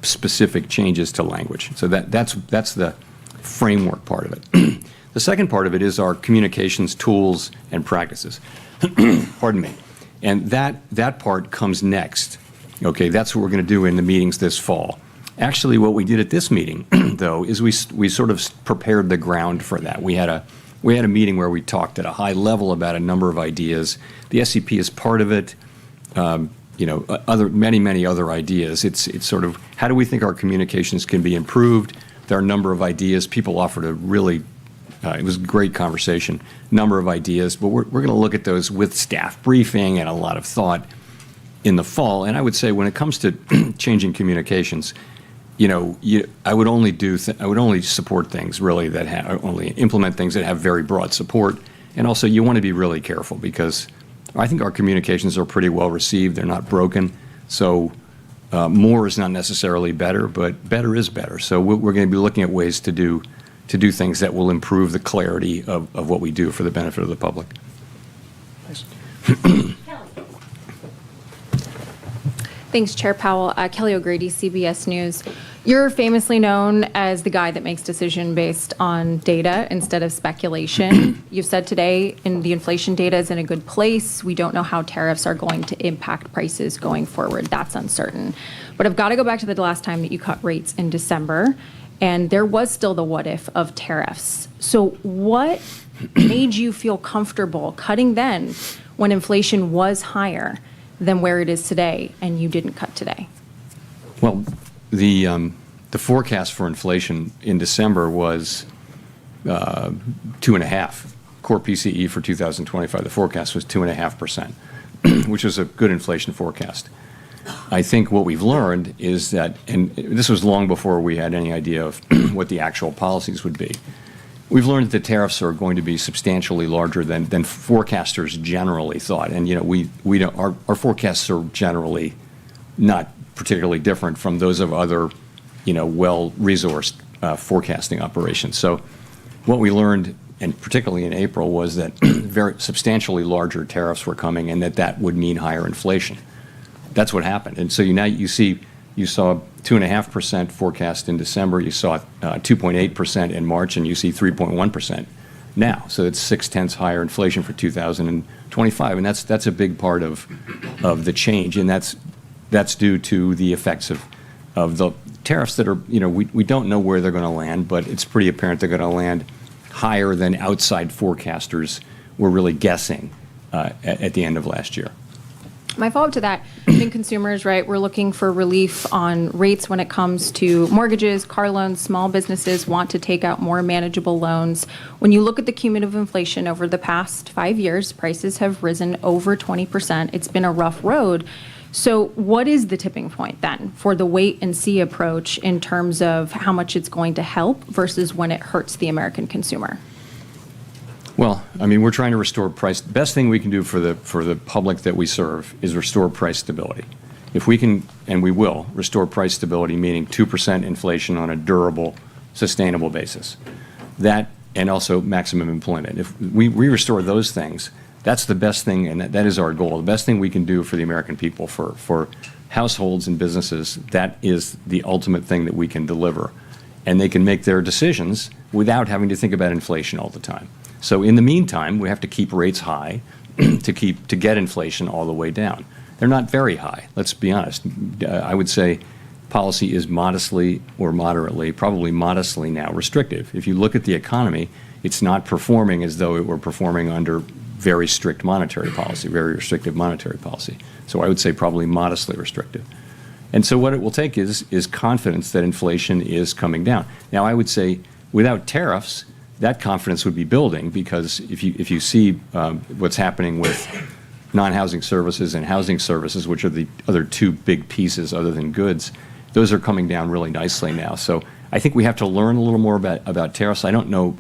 specific changes to language. So that's the framework part of it. The second part of it is our communications tools and practices. And that part comes next. Okay, that's what we're going to do in the meetings this fall. Actually, what we did at this meeting, though, is we sort of prepared the ground for that. We had a meeting where we talked at a high level about a number of ideas. The SEP is part of it. Many other ideas. It's sort of, how do we think our communications can be improved? There are a number of ideas. People offered a really, it was a great conversation, number of ideas, but we're going to look at those with staff briefing and a lot of thought in the fall. And I would say when it comes to changing communications, I would only support things really that only implement things that have very broad support. And also you want to be really careful because I think our communications are pretty well received. They're not broken. So more is not necessarily better, but better is better. So we're going to be looking at ways to do things that will improve the clarity of what we do for the benefit of the public. Thanks, Chair Powell. Kelly O'Grady, CBS News. You're famously known as the guy that makes decision based on data instead of speculation. You've said today the inflation data is in a good place. We don't know how tariffs are going to impact prices going forward. That's uncertain. But I've got to go back to the last time that you cut rates in December, and there was still the what if of tariffs. So what made you feel comfortable cutting then when inflation was higher than where it is today, and you didn't cut today? Well, the forecast for inflation in December was 2.5%. Core PCE for 2025, the forecast was 2.5%, which was a good inflation forecast. I think what we've learned is that, and this was long before we had any idea of what the actual policies would be, we've learned that the tariffs are going to be substantially larger than forecasters generally thought. And we don't, our forecasts are generally not particularly different from those of other well-resourced forecasting operations. So what we learned, and particularly in April, was that very substantially larger tariffs were coming and that would mean higher inflation. That's what happened. And so you saw 2.5% forecast in December, you saw 2.8% in March, and you see 3.1% now. So it's 0.6 higher inflation for 2025, and that's a big part of the change, and that's due to the effects of the tariffs that are, we don't know where they're going to land, but it's pretty apparent they're going to land higher than outside forecasters were really guessing at the end of last year. My follow-up to that, I think consumers, right, we're looking for relief on rates when it comes to mortgages, car loans. Small businesses want to take out more manageable loans. When you look at the cumulative inflation over the past 5 years, prices have risen over 20%. It's been a rough road. So what is the tipping point then for the wait and see approach in terms of how much it's going to help versus when it hurts the American consumer? Well, I mean, we're trying to restore price. The best thing we can do for the public that we serve is restore price stability. If we can, and we will, restore price stability, meaning 2% inflation on a durable, sustainable basis, that, and also maximum employment. If we restore those things, that's the best thing, and that is our goal. The best thing we can do for the American people, for households and businesses, that is the ultimate thing that we can deliver. And they can make their decisions without having to think about inflation all the time. So in the meantime, we have to keep rates high to get inflation all the way down. They're not very high, let's be honest. I would say policy is modestly or moderately, probably modestly now restrictive. If you look at the economy, it's not performing as though it were performing under very strict monetary policy, very restrictive monetary policy. So I would say probably modestly restrictive. And so what it will take is confidence that inflation is coming down. Now I would say without tariffs, that confidence would be building, because if you see what's happening with non-housing services and housing services, which are the other two big pieces other than goods, those are coming down really nicely now. So I think we have to learn a little more about tariffs. I don't know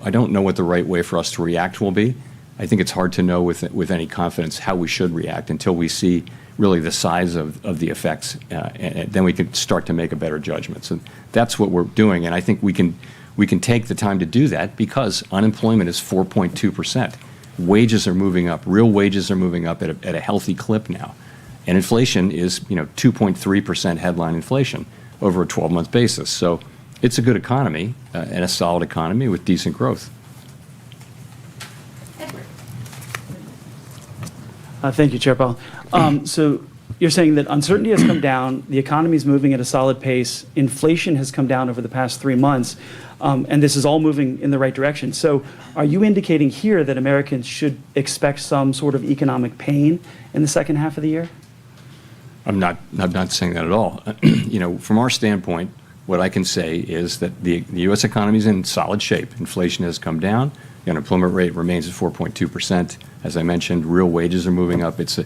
what the right way for us to react will be. I think it's hard to know with any confidence how we should react until we see really the size of the effects, and then we can start to make a better judgment. So that's what we're doing, and I think we can take the time to do that because unemployment is 4.2%. Wages are moving up. Real wages are moving up at a healthy clip now. And inflation is 2.3% headline inflation over a 12-month basis. So it's a good economy and a solid economy with decent growth. Thank you, Chair Powell. So you're saying that uncertainty has come down, the economy is moving at a solid pace, inflation has come down over the past 3 months, and this is all moving in the right direction. So are you indicating here that Americans should expect some sort of economic pain in the second half of the year? I'm not saying that at all. From our standpoint, what I can say is that the U.S. economy is in solid shape. Inflation has come down. The unemployment rate remains at 4.2%. As I mentioned, real wages are moving up. It's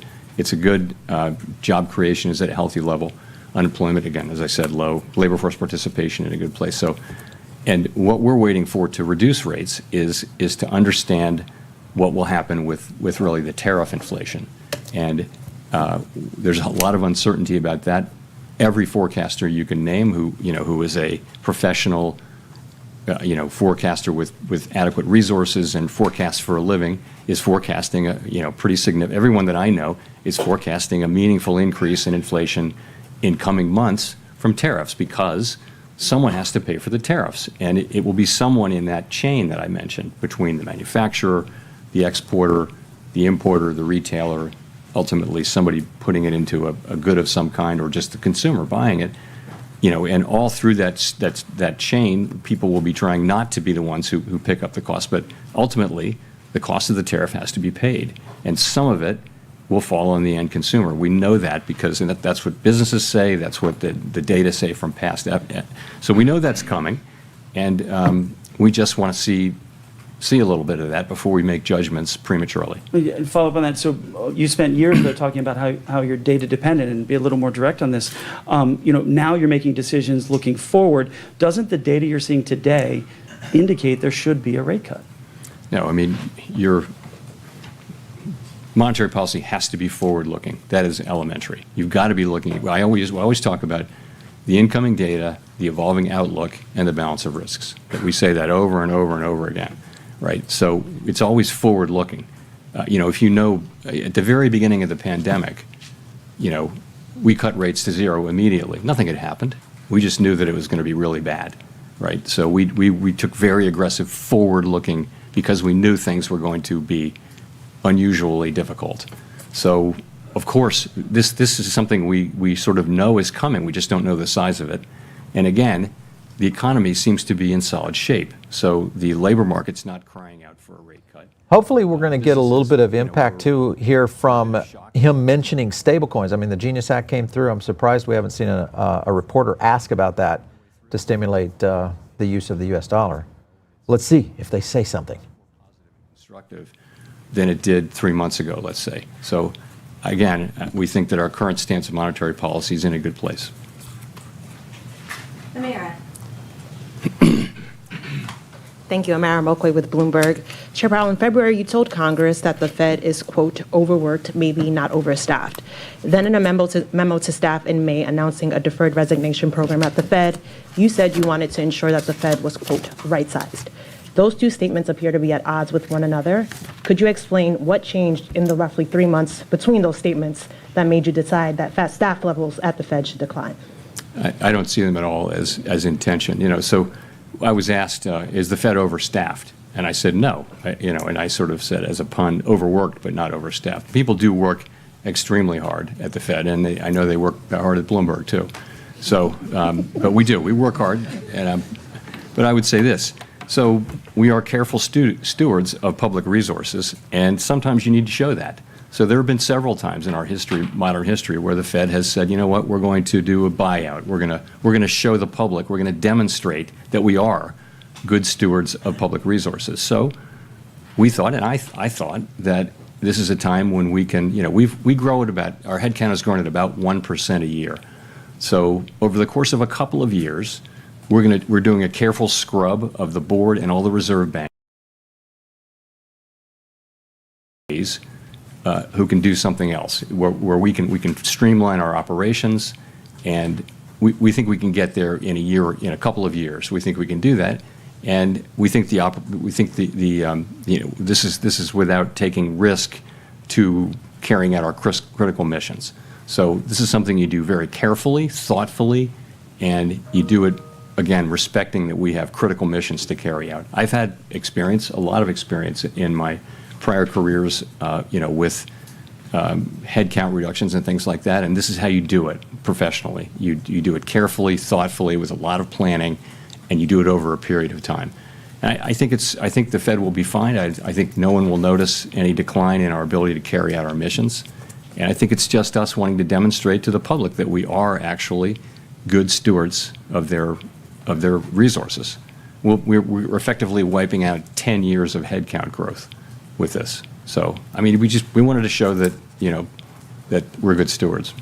a good job creation is at a healthy level. Unemployment, again, as I said, low. Labor force participation in a good place. So, and what we're waiting for to reduce rates is to understand what will happen with really the tariff inflation. And there's a lot of uncertainty about that. Every forecaster you can name who is a professional forecaster with adequate resources and forecasts for a living is forecasting a pretty significant. Everyone that I know is forecasting a meaningful increase in inflation in coming months from tariffs, because someone has to pay for the tariffs, and it will be someone in that chain that I mentioned between the manufacturer, the exporter, the importer, the retailer, ultimately somebody putting it into a good of some kind, or just the consumer buying it. And all through that chain, people will be trying not to be the ones who pick up the cost. But ultimately, the cost of the tariff has to be paid. And some of it will fall on the end consumer. We know that because that's what businesses say. That's what the data say from past. So we know that's coming. And we just want to see a little bit of that before we make judgments prematurely. And follow up on that. So you spent years though talking about how you're data dependent, and be a little more direct on this. Now you're making decisions looking forward. Doesn't the data you're seeing today indicate there should be a rate cut? No, I mean, your monetary policy has to be forward-looking. That is elementary. You've got to be looking. I always talk about the incoming data, the evolving outlook, and the balance of risks. That we say that over and over and over again. Right, so it's always forward-looking. If at the very beginning of the pandemic, we cut rates to zero immediately. Nothing had happened. We just knew that it was going to be really bad, right? So we took very aggressive forward-looking because we knew things were going to be unusually difficult. So, of course, this is something we sort of know is coming. We just don't know the size of it. And again, the economy seems to be in solid shape. So the labor market's not crying out for a rate cut. Hopefully we're going to get a little bit of impact too here from him mentioning stablecoins. I mean, the Genius Act came through. I'm surprised we haven't seen a reporter ask about that to stimulate the use of the U.S. dollar. Let's see if they say something. Constructive than it did 3 months ago, let's say. So again, we think that our current stance of monetary policy is in a good place. Amara. Thank you. Amara Mokwe with Bloomberg. Chair Powell, in February, you told Congress that the Fed is, quote, overworked, maybe not overstaffed. Then in a memo to staff in May announcing a deferred resignation program at the Fed, you said you wanted to ensure that the Fed was, quote, right-sized. Those two statements appear to be at odds with one another. Could you explain what changed in the roughly 3 months between those statements that made you decide that staff levels at the Fed should decline? I don't see them at all as intention. So I was asked, is the Fed overstaffed? And I said no. And I sort of said as a pun, overworked but not overstaffed. People do work extremely hard at the Fed, and I know they work hard at Bloomberg too. So, but we do. We work hard. But I would say this. So we are careful stewards of public resources, and sometimes you need to show that. So there have been several times in our history, modern history, where the Fed has said, you know what, we're going to do a buyout. We're going to show the public, we're going to demonstrate that we are good stewards of public resources. So we thought, and I thought, that this is a time when we can, we grow at about, our headcount has grown at about 1% a year. So over the course of a couple of years, we're doing a careful scrub of the board and all the reserve banks who can do something else, where we can streamline our operations, and we think we can get there in a couple of years. We think we can do that, and we think this is without taking risk to carrying out our critical missions. So this is something you do very carefully, thoughtfully, and you do it, again, respecting that we have critical missions to carry out. I've had experience, a lot of experience in my prior careers, with headcount reductions and things like that, and this is how you do it professionally. You do it carefully, thoughtfully, with a lot of planning, and you do it over a period of time. And I think the Fed will be fine. I think no one will notice any decline in our ability to carry out our missions, and I think it's just us wanting to demonstrate to the public that we are actually good stewards of their resources. We're effectively wiping out 10 years of headcount growth with this. So, I mean, we wanted to show that, that we're good stewards.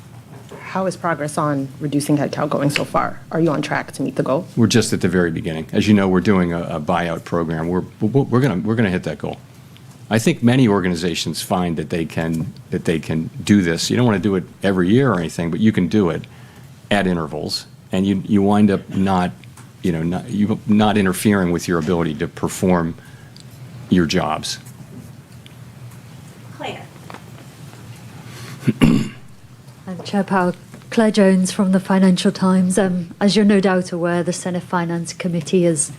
How is progress on reducing headcount going so far? Are you on track to meet the goal? We're just at the very beginning. As you know, we're doing a buyout program. We're gonna hit that goal. I think many organizations find that they can do this. You don't want to do it every year or anything, but you can do it at intervals, and you wind up not interfering with your ability to perform your jobs. Claire. Chair Powell, Claire Jones from the Financial Times. As you're no doubt aware, the Senate Finance Committee has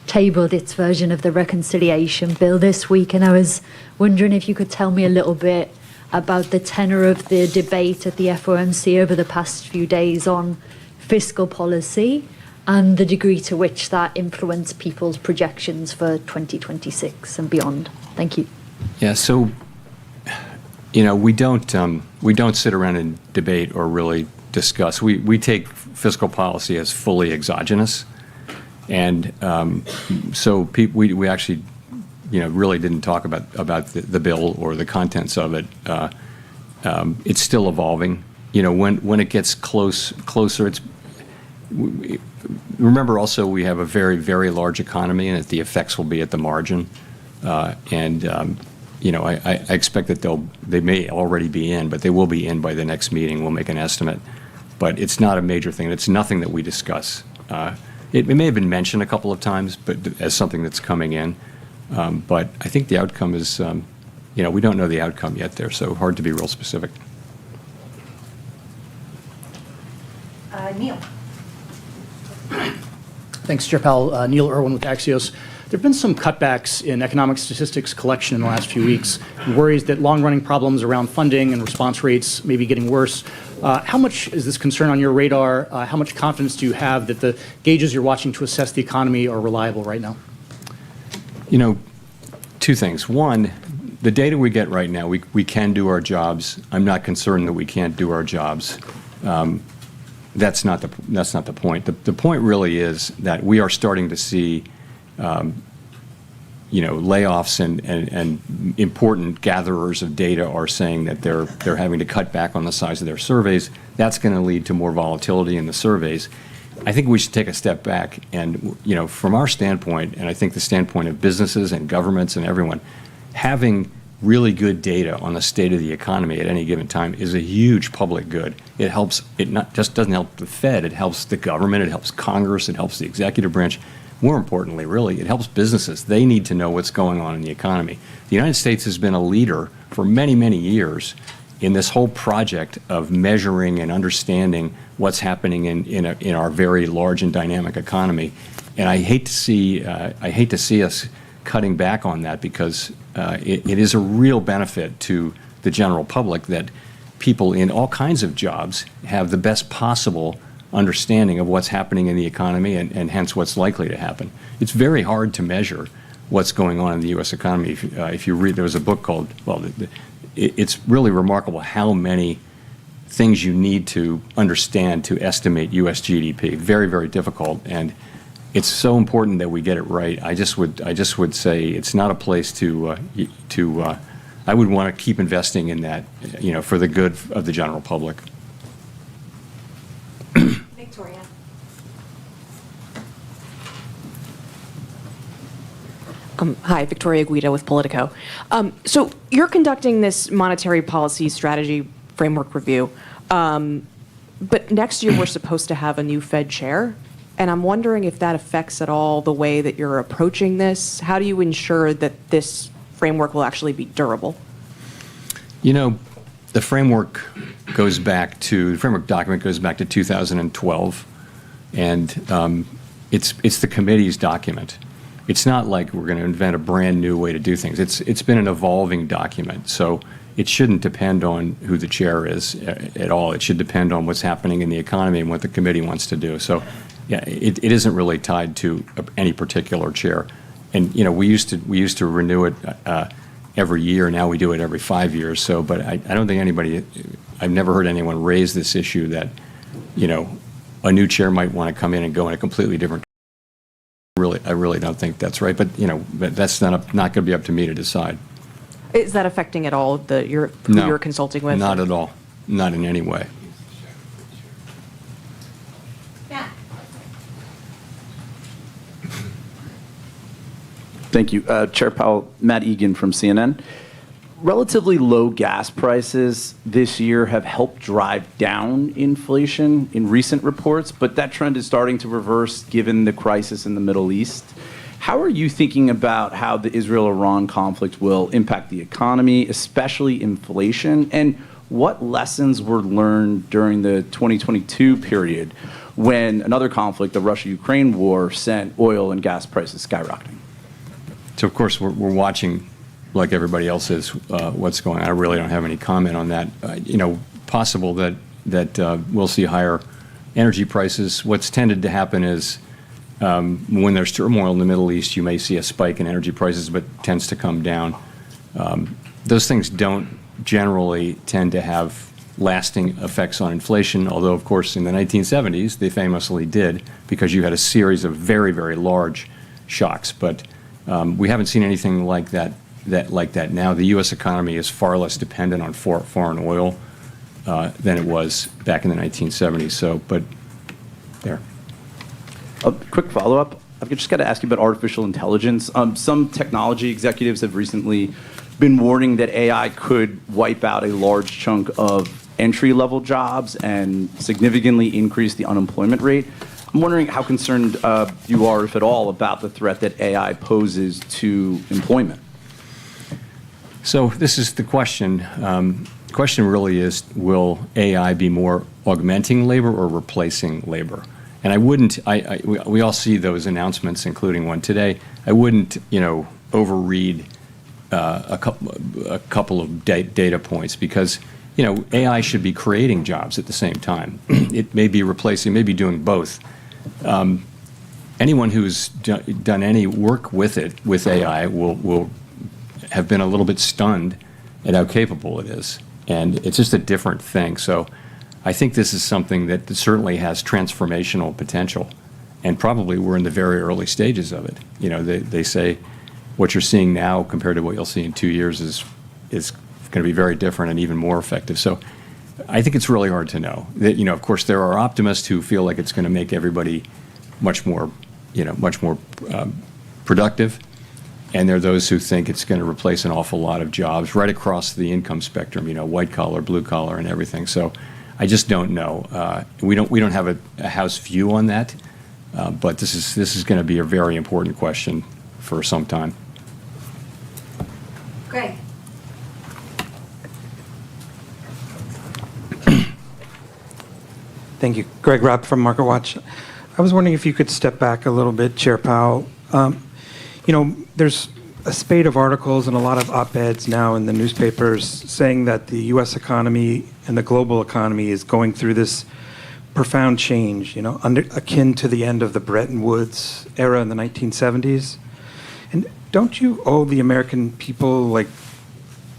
tabled its version of the reconciliation bill this week, and I was wondering if you could tell me a little bit about the tenor of the debate at the FOMC over the past few days on fiscal policy and the degree to which that influenced people's projections for 2026 and beyond. Thank you. Yeah, so we don't sit around and debate or really discuss. We take fiscal policy as fully exogenous, and so we actually really didn't talk about the bill or the contents of it. It's still evolving. When it gets closer, remember also we have a very, very large economy, and that the effects will be at the margin. I expect that they may already be in, but they will be in by the next meeting. We'll make an estimate, but it's not a major thing. It's nothing that we discuss. It may have been mentioned a couple of times, but as something that's coming in. But I think the outcome is, we don't know the outcome yet there, so hard to be real specific. Neil. Thanks, Chair Powell. Neil Irwin with Axios. There have been some cutbacks in economic statistics collection in the last few weeks, and worries that long-running problems around funding and response rates may be getting worse. How much is this concern on your radar? How much confidence do you have that the gauges you're watching to assess the economy are reliable right now? You know, two things. One, the data we get right now, we can do our jobs. I'm not concerned that we can't do our jobs. That's not the point. The point really is that we are starting to see, layoffs and important gatherers of data are saying that they're having to cut back on the size of their surveys. That's going to lead to more volatility in the surveys. I think we should take a step back and, from our standpoint, and I think the standpoint of businesses and governments and everyone, having really good data on the state of the economy at any given time is a huge public good. It helps, it not just doesn't help the Fed, it helps the government, it helps Congress, it helps the executive branch. More importantly, really, it helps businesses. They need to know what's going on in the economy. The United States has been a leader for many, many years in this whole project of measuring and understanding what's happening in our very large and dynamic economy. And I hate to see us cutting back on that, because it is a real benefit to the general public that people in all kinds of jobs have the best possible understanding of what's happening in the economy and hence what's likely to happen. It's very hard to measure what's going on in the U.S. economy. If you read, there was a book called, it's really remarkable how many things you need to understand to estimate U.S. GDP. Very, very difficult, and it's so important that we get it right. I just would say it's not a place to I would want to keep investing in that, for the good of the general public. Victoria. Hi, Victoria Guida with Politico. So you're conducting this monetary policy strategy framework review, but next year we're supposed to have a new Fed chair, and I'm wondering if that affects at all the way that you're approaching this. How do you ensure that this framework will actually be durable? The framework document goes back to 2012, and it's the committee's document. It's not like we're going to invent a brand new way to do things. It's been an evolving document, so it shouldn't depend on who the chair is at all. It should depend on what's happening in the economy and what the committee wants to do. So, yeah, it isn't really tied to any particular chair. And we used to renew it every year. Now we do it every 5 years. So, but I don't think I've never heard anyone raise this issue that a new chair might want to come in and go in a completely different. I really don't think that's right. But but that's not going to be up to me to decide. Is that affecting at all who you're consulting with? Not at all. Not in any way. Thank you. Chair Powell, Matt Egan from CNN. Relatively low gas prices this year have helped drive down inflation in recent reports, but that trend is starting to reverse given the crisis in the Middle East. How are you thinking about how the Israel-Iran conflict will impact the economy, especially inflation? And what lessons were learned during the 2022 period when another conflict, the Russia-Ukraine war, sent oil and gas prices skyrocketing? So, of course, we're watching, like everybody else is, what's going on. I really don't have any comment on that. Possible that we'll see higher energy prices. What's tended to happen is when there's turmoil in the Middle East, you may see a spike in energy prices, but tends to come down. Those things don't generally tend to have lasting effects on inflation, although, of course, in the 1970s, they famously did, because you had a series of very, very large shocks. But we haven't seen anything like that now. The U.S. economy is far less dependent on foreign oil than it was back in the 1970s. So, but there. A quick follow-up. I've just got to ask you about artificial intelligence. Some technology executives have recently been warning that AI could wipe out a large chunk of entry-level jobs and significantly increase the unemployment rate. I'm wondering how concerned you are, if at all, about the threat that AI poses to employment. So this is the question. The question really is, will AI be more augmenting labor or replacing labor? And I wouldn't, we all see those announcements, including one today. I wouldn't, overread a couple of data points, because AI should be creating jobs at the same time. It may be replacing, maybe doing both. Anyone who's done any work with it, with AI, will have been a little bit stunned at how capable it is. And it's just a different thing. So I think this is something that certainly has transformational potential. And probably we're in the very early stages of it. They say what you're seeing now compared to what you'll see in 2 years is going to be very different and even more effective. So I think it's really hard to know. Of course, there are optimists who feel like it's going to make everybody much more productive. And there are those who think it's going to replace an awful lot of jobs right across the income spectrum, white collar, blue collar, and everything. So I just don't know. We don't have a house view on that, but this is going to be a very important question for some time. Greg. Thank you. Greg Rapp from MarketWatch. I was wondering if you could step back a little bit, Chair Powell. There's a spate of articles and a lot of op-eds now in the newspapers saying that the U.S. economy and the global economy is going through this profound change, akin to the end of the Bretton Woods era in the 1970s. And don't you owe the American people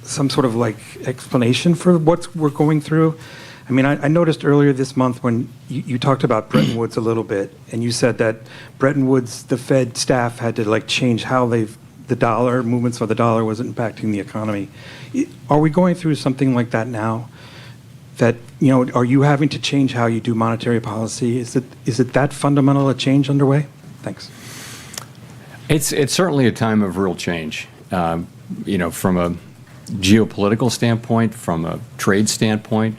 some sort of explanation for what we're going through? I mean, I noticed earlier this month when you talked about Bretton Woods a little bit, and you said that Bretton Woods, the Fed staff had to change how the dollar, movements for the dollar was impacting the economy. Are we going through something like that now? That, are you having to change how you do monetary policy? Is it that fundamental a change underway? Thanks. It's certainly a time of real change. From a geopolitical standpoint, from a trade standpoint,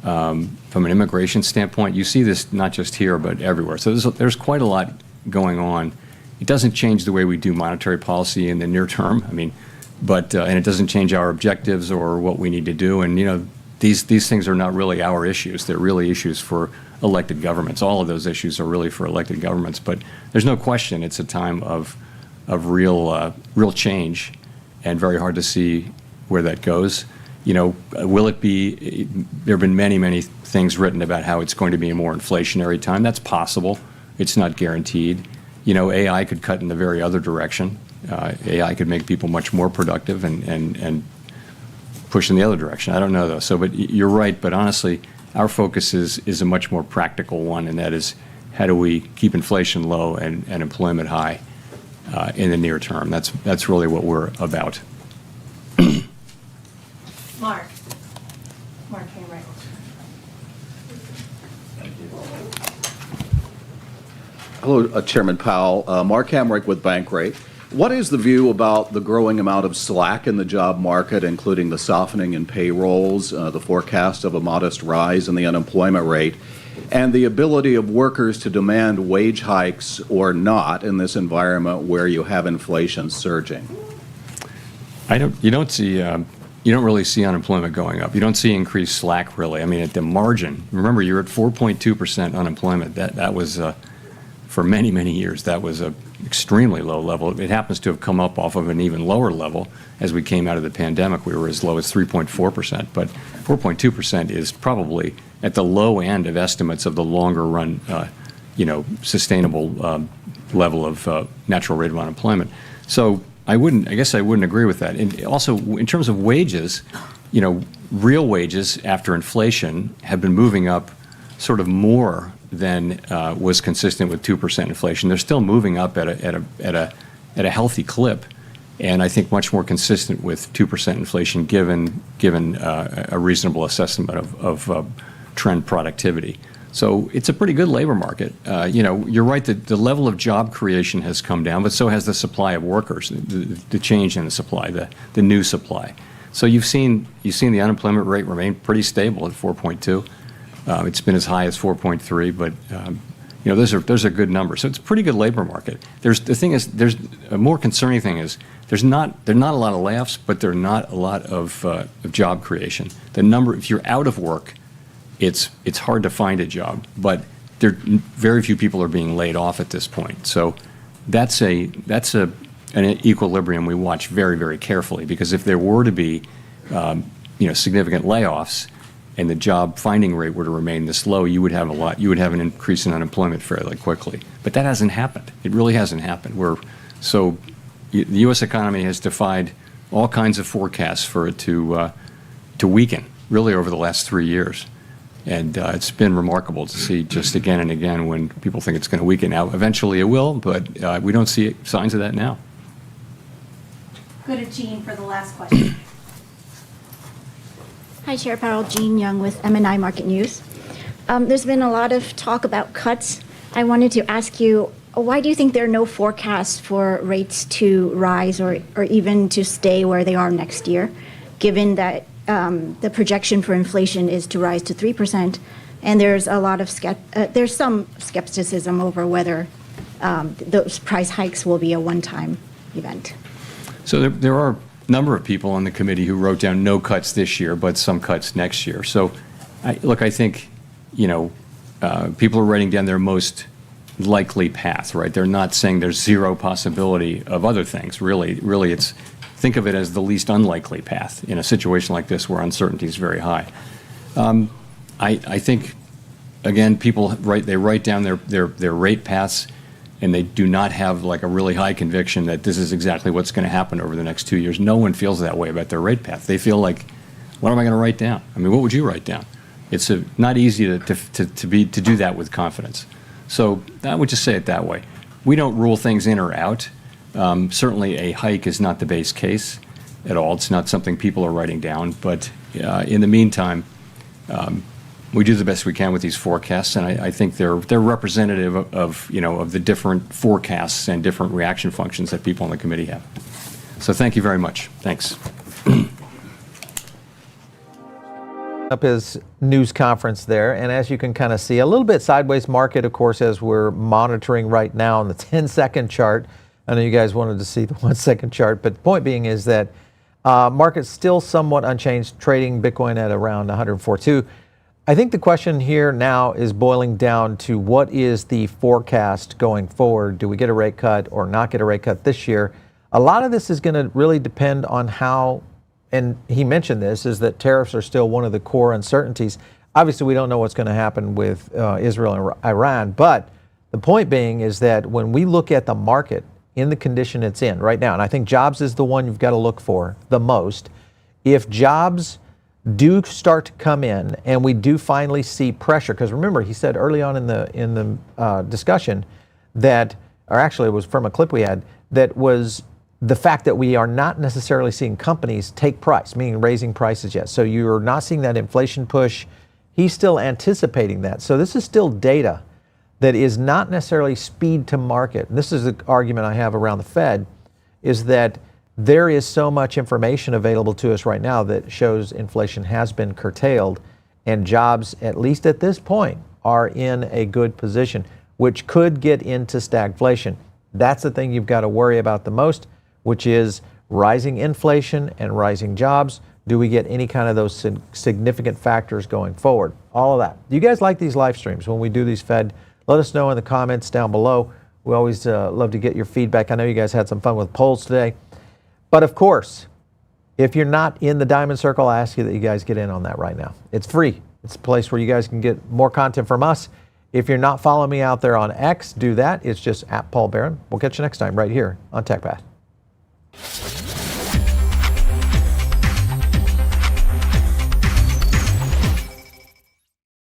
from an immigration standpoint, you see this not just here but everywhere. So there's quite a lot going on. It doesn't change the way we do monetary policy in the near term. And it doesn't change our objectives or what we need to do. And these things are not really our issues. They're really issues for elected governments. All of those issues are really for elected governments. But there's no question it's a time of real change, and very hard to see where that goes. Will it be? There have been many things written about how it's going to be a more inflationary time. That's possible. It's not guaranteed. AI could cut in the very other direction. AI could make people much more productive and push in the other direction. I don't know, though. But you're right. But honestly, our focus is a much more practical one, and that is how do we keep inflation low and employment high in the near term. That's really what we're about. Mark Hamrick. Hello, Chairman Powell. Mark Hamrick with Bankrate. What is the view about the growing amount of slack in the job market, including the softening in payrolls, the forecast of a modest rise in the unemployment rate, and the ability of workers to demand wage hikes or not in this environment where you have inflation surging? You don't really see unemployment going up. You don't see increased slack, really. At the margin, remember, you're at 4.2% unemployment. That was, for many years, that was an extremely low level. It happens to have come up off of an even lower level as we came out of the pandemic. We were as low as 3.4%, but 4.2% is probably at the low end of estimates of the longer run, sustainable level of natural rate of unemployment. So I guess I wouldn't agree with that. And also, in terms of wages, real wages after inflation have been moving up sort of more than was consistent with 2% inflation. They're still moving up at a healthy clip, and I think much more consistent with 2% inflation given a reasonable assessment of trend productivity. So it's a pretty good labor market. You're right that the level of job creation has come down, but so has the supply of workers, the change in the supply, the new supply. So you've seen the unemployment rate remain pretty stable at 4.2. It's been as high as 4.3, but those are good numbers. So it's a pretty good labor market. There's a more concerning thing is there's not a lot of layoffs, but there are not a lot of job creation. If you're out of work, it's hard to find a job, but very few people are being laid off at this point. So that's an equilibrium we watch very, very carefully, because if there were to be significant layoffs, and the job finding rate were to remain this low, you would have an increase in unemployment fairly quickly. But that hasn't happened. It really hasn't happened. The U.S. economy has defied all kinds of forecasts for it to weaken, really over the last 3 years. And it's been remarkable to see just again and again when people think it's going to weaken. Now, eventually it will, but we don't see signs of that now. Go to Jean for the last question. Hi, Chair Powell. Jean Young with MNI Market News. There's been a lot of talk about cuts. I wanted to ask you, why do you think there are no forecasts for rates to rise or even to stay where they are next year, given that the projection for inflation is to rise to 3%, and there's a lot of there's some skepticism over whether those price hikes will be a one-time event? So there are a number of people on the committee who wrote down no cuts this year, but some cuts next year. So, I think, people are writing down their most likely path, right? They're not saying there's zero possibility of other things. Really, think of it as the least unlikely path in a situation like this where uncertainty is very high. I think, again, people write down their rate paths, and they do not have like a really high conviction that this is exactly what's going to happen over the next 2 years. No one feels that way about their rate path. They feel like, what am I going to write down? I mean, what would you write down? It's not easy to do that with confidence. So I would just say it that way. We don't rule things in or out. Certainly a hike is not the base case at all. It's not something people are writing down. But in the meantime, we do the best we can with these forecasts, and I think they're representative of the different forecasts and different reaction functions that people on the committee have. So thank you very much. Thanks. Up his news conference there, and as you can kind of see, a little bit sideways market, of course, as we're monitoring right now on the 10-second chart. I know you guys wanted to see the 1-second chart, but the point being is that market's still somewhat unchanged, trading Bitcoin at around 104.2. I think the question here now is boiling down to what is the forecast going forward? Do we get a rate cut or not get a rate cut this year? A lot of this is going to really depend on how, and he mentioned this, is that tariffs are still one of the core uncertainties. Obviously, we don't know what's going to happen with Israel and Iran, but the point being is that when we look at the market in the condition it's in right now, and I think jobs is the one you've got to look for the most, if jobs do start to come in and we do finally see pressure, because remember, he said early on in the discussion that, or actually it was from a clip we had, that was the fact that we are not necessarily seeing companies take price, meaning raising prices yet. So you're not seeing that inflation push. He's still anticipating that. So this is still data that is not necessarily speed to market. And this is the argument I have around the Fed, is that there is so much information available to us right now that shows inflation has been curtailed and jobs, at least at this point, are in a good position, which could get into stagflation. That's the thing you've got to worry about the most, which is rising inflation and rising jobs. Do we get any kind of those significant factors going forward? All of that. Do you guys like these live streams when we do these Fed? Let us know in the comments down below. We always love to get your feedback. I know you guys had some fun with polls today. But of course, if you're not in the Diamond Circle, I ask you that you guys get in on that right now. It's free. It's a place where you guys can get more content from us. If you're not following me out there on X, do that. It's just @PaulBaron. We'll catch you next time right here on TechPath.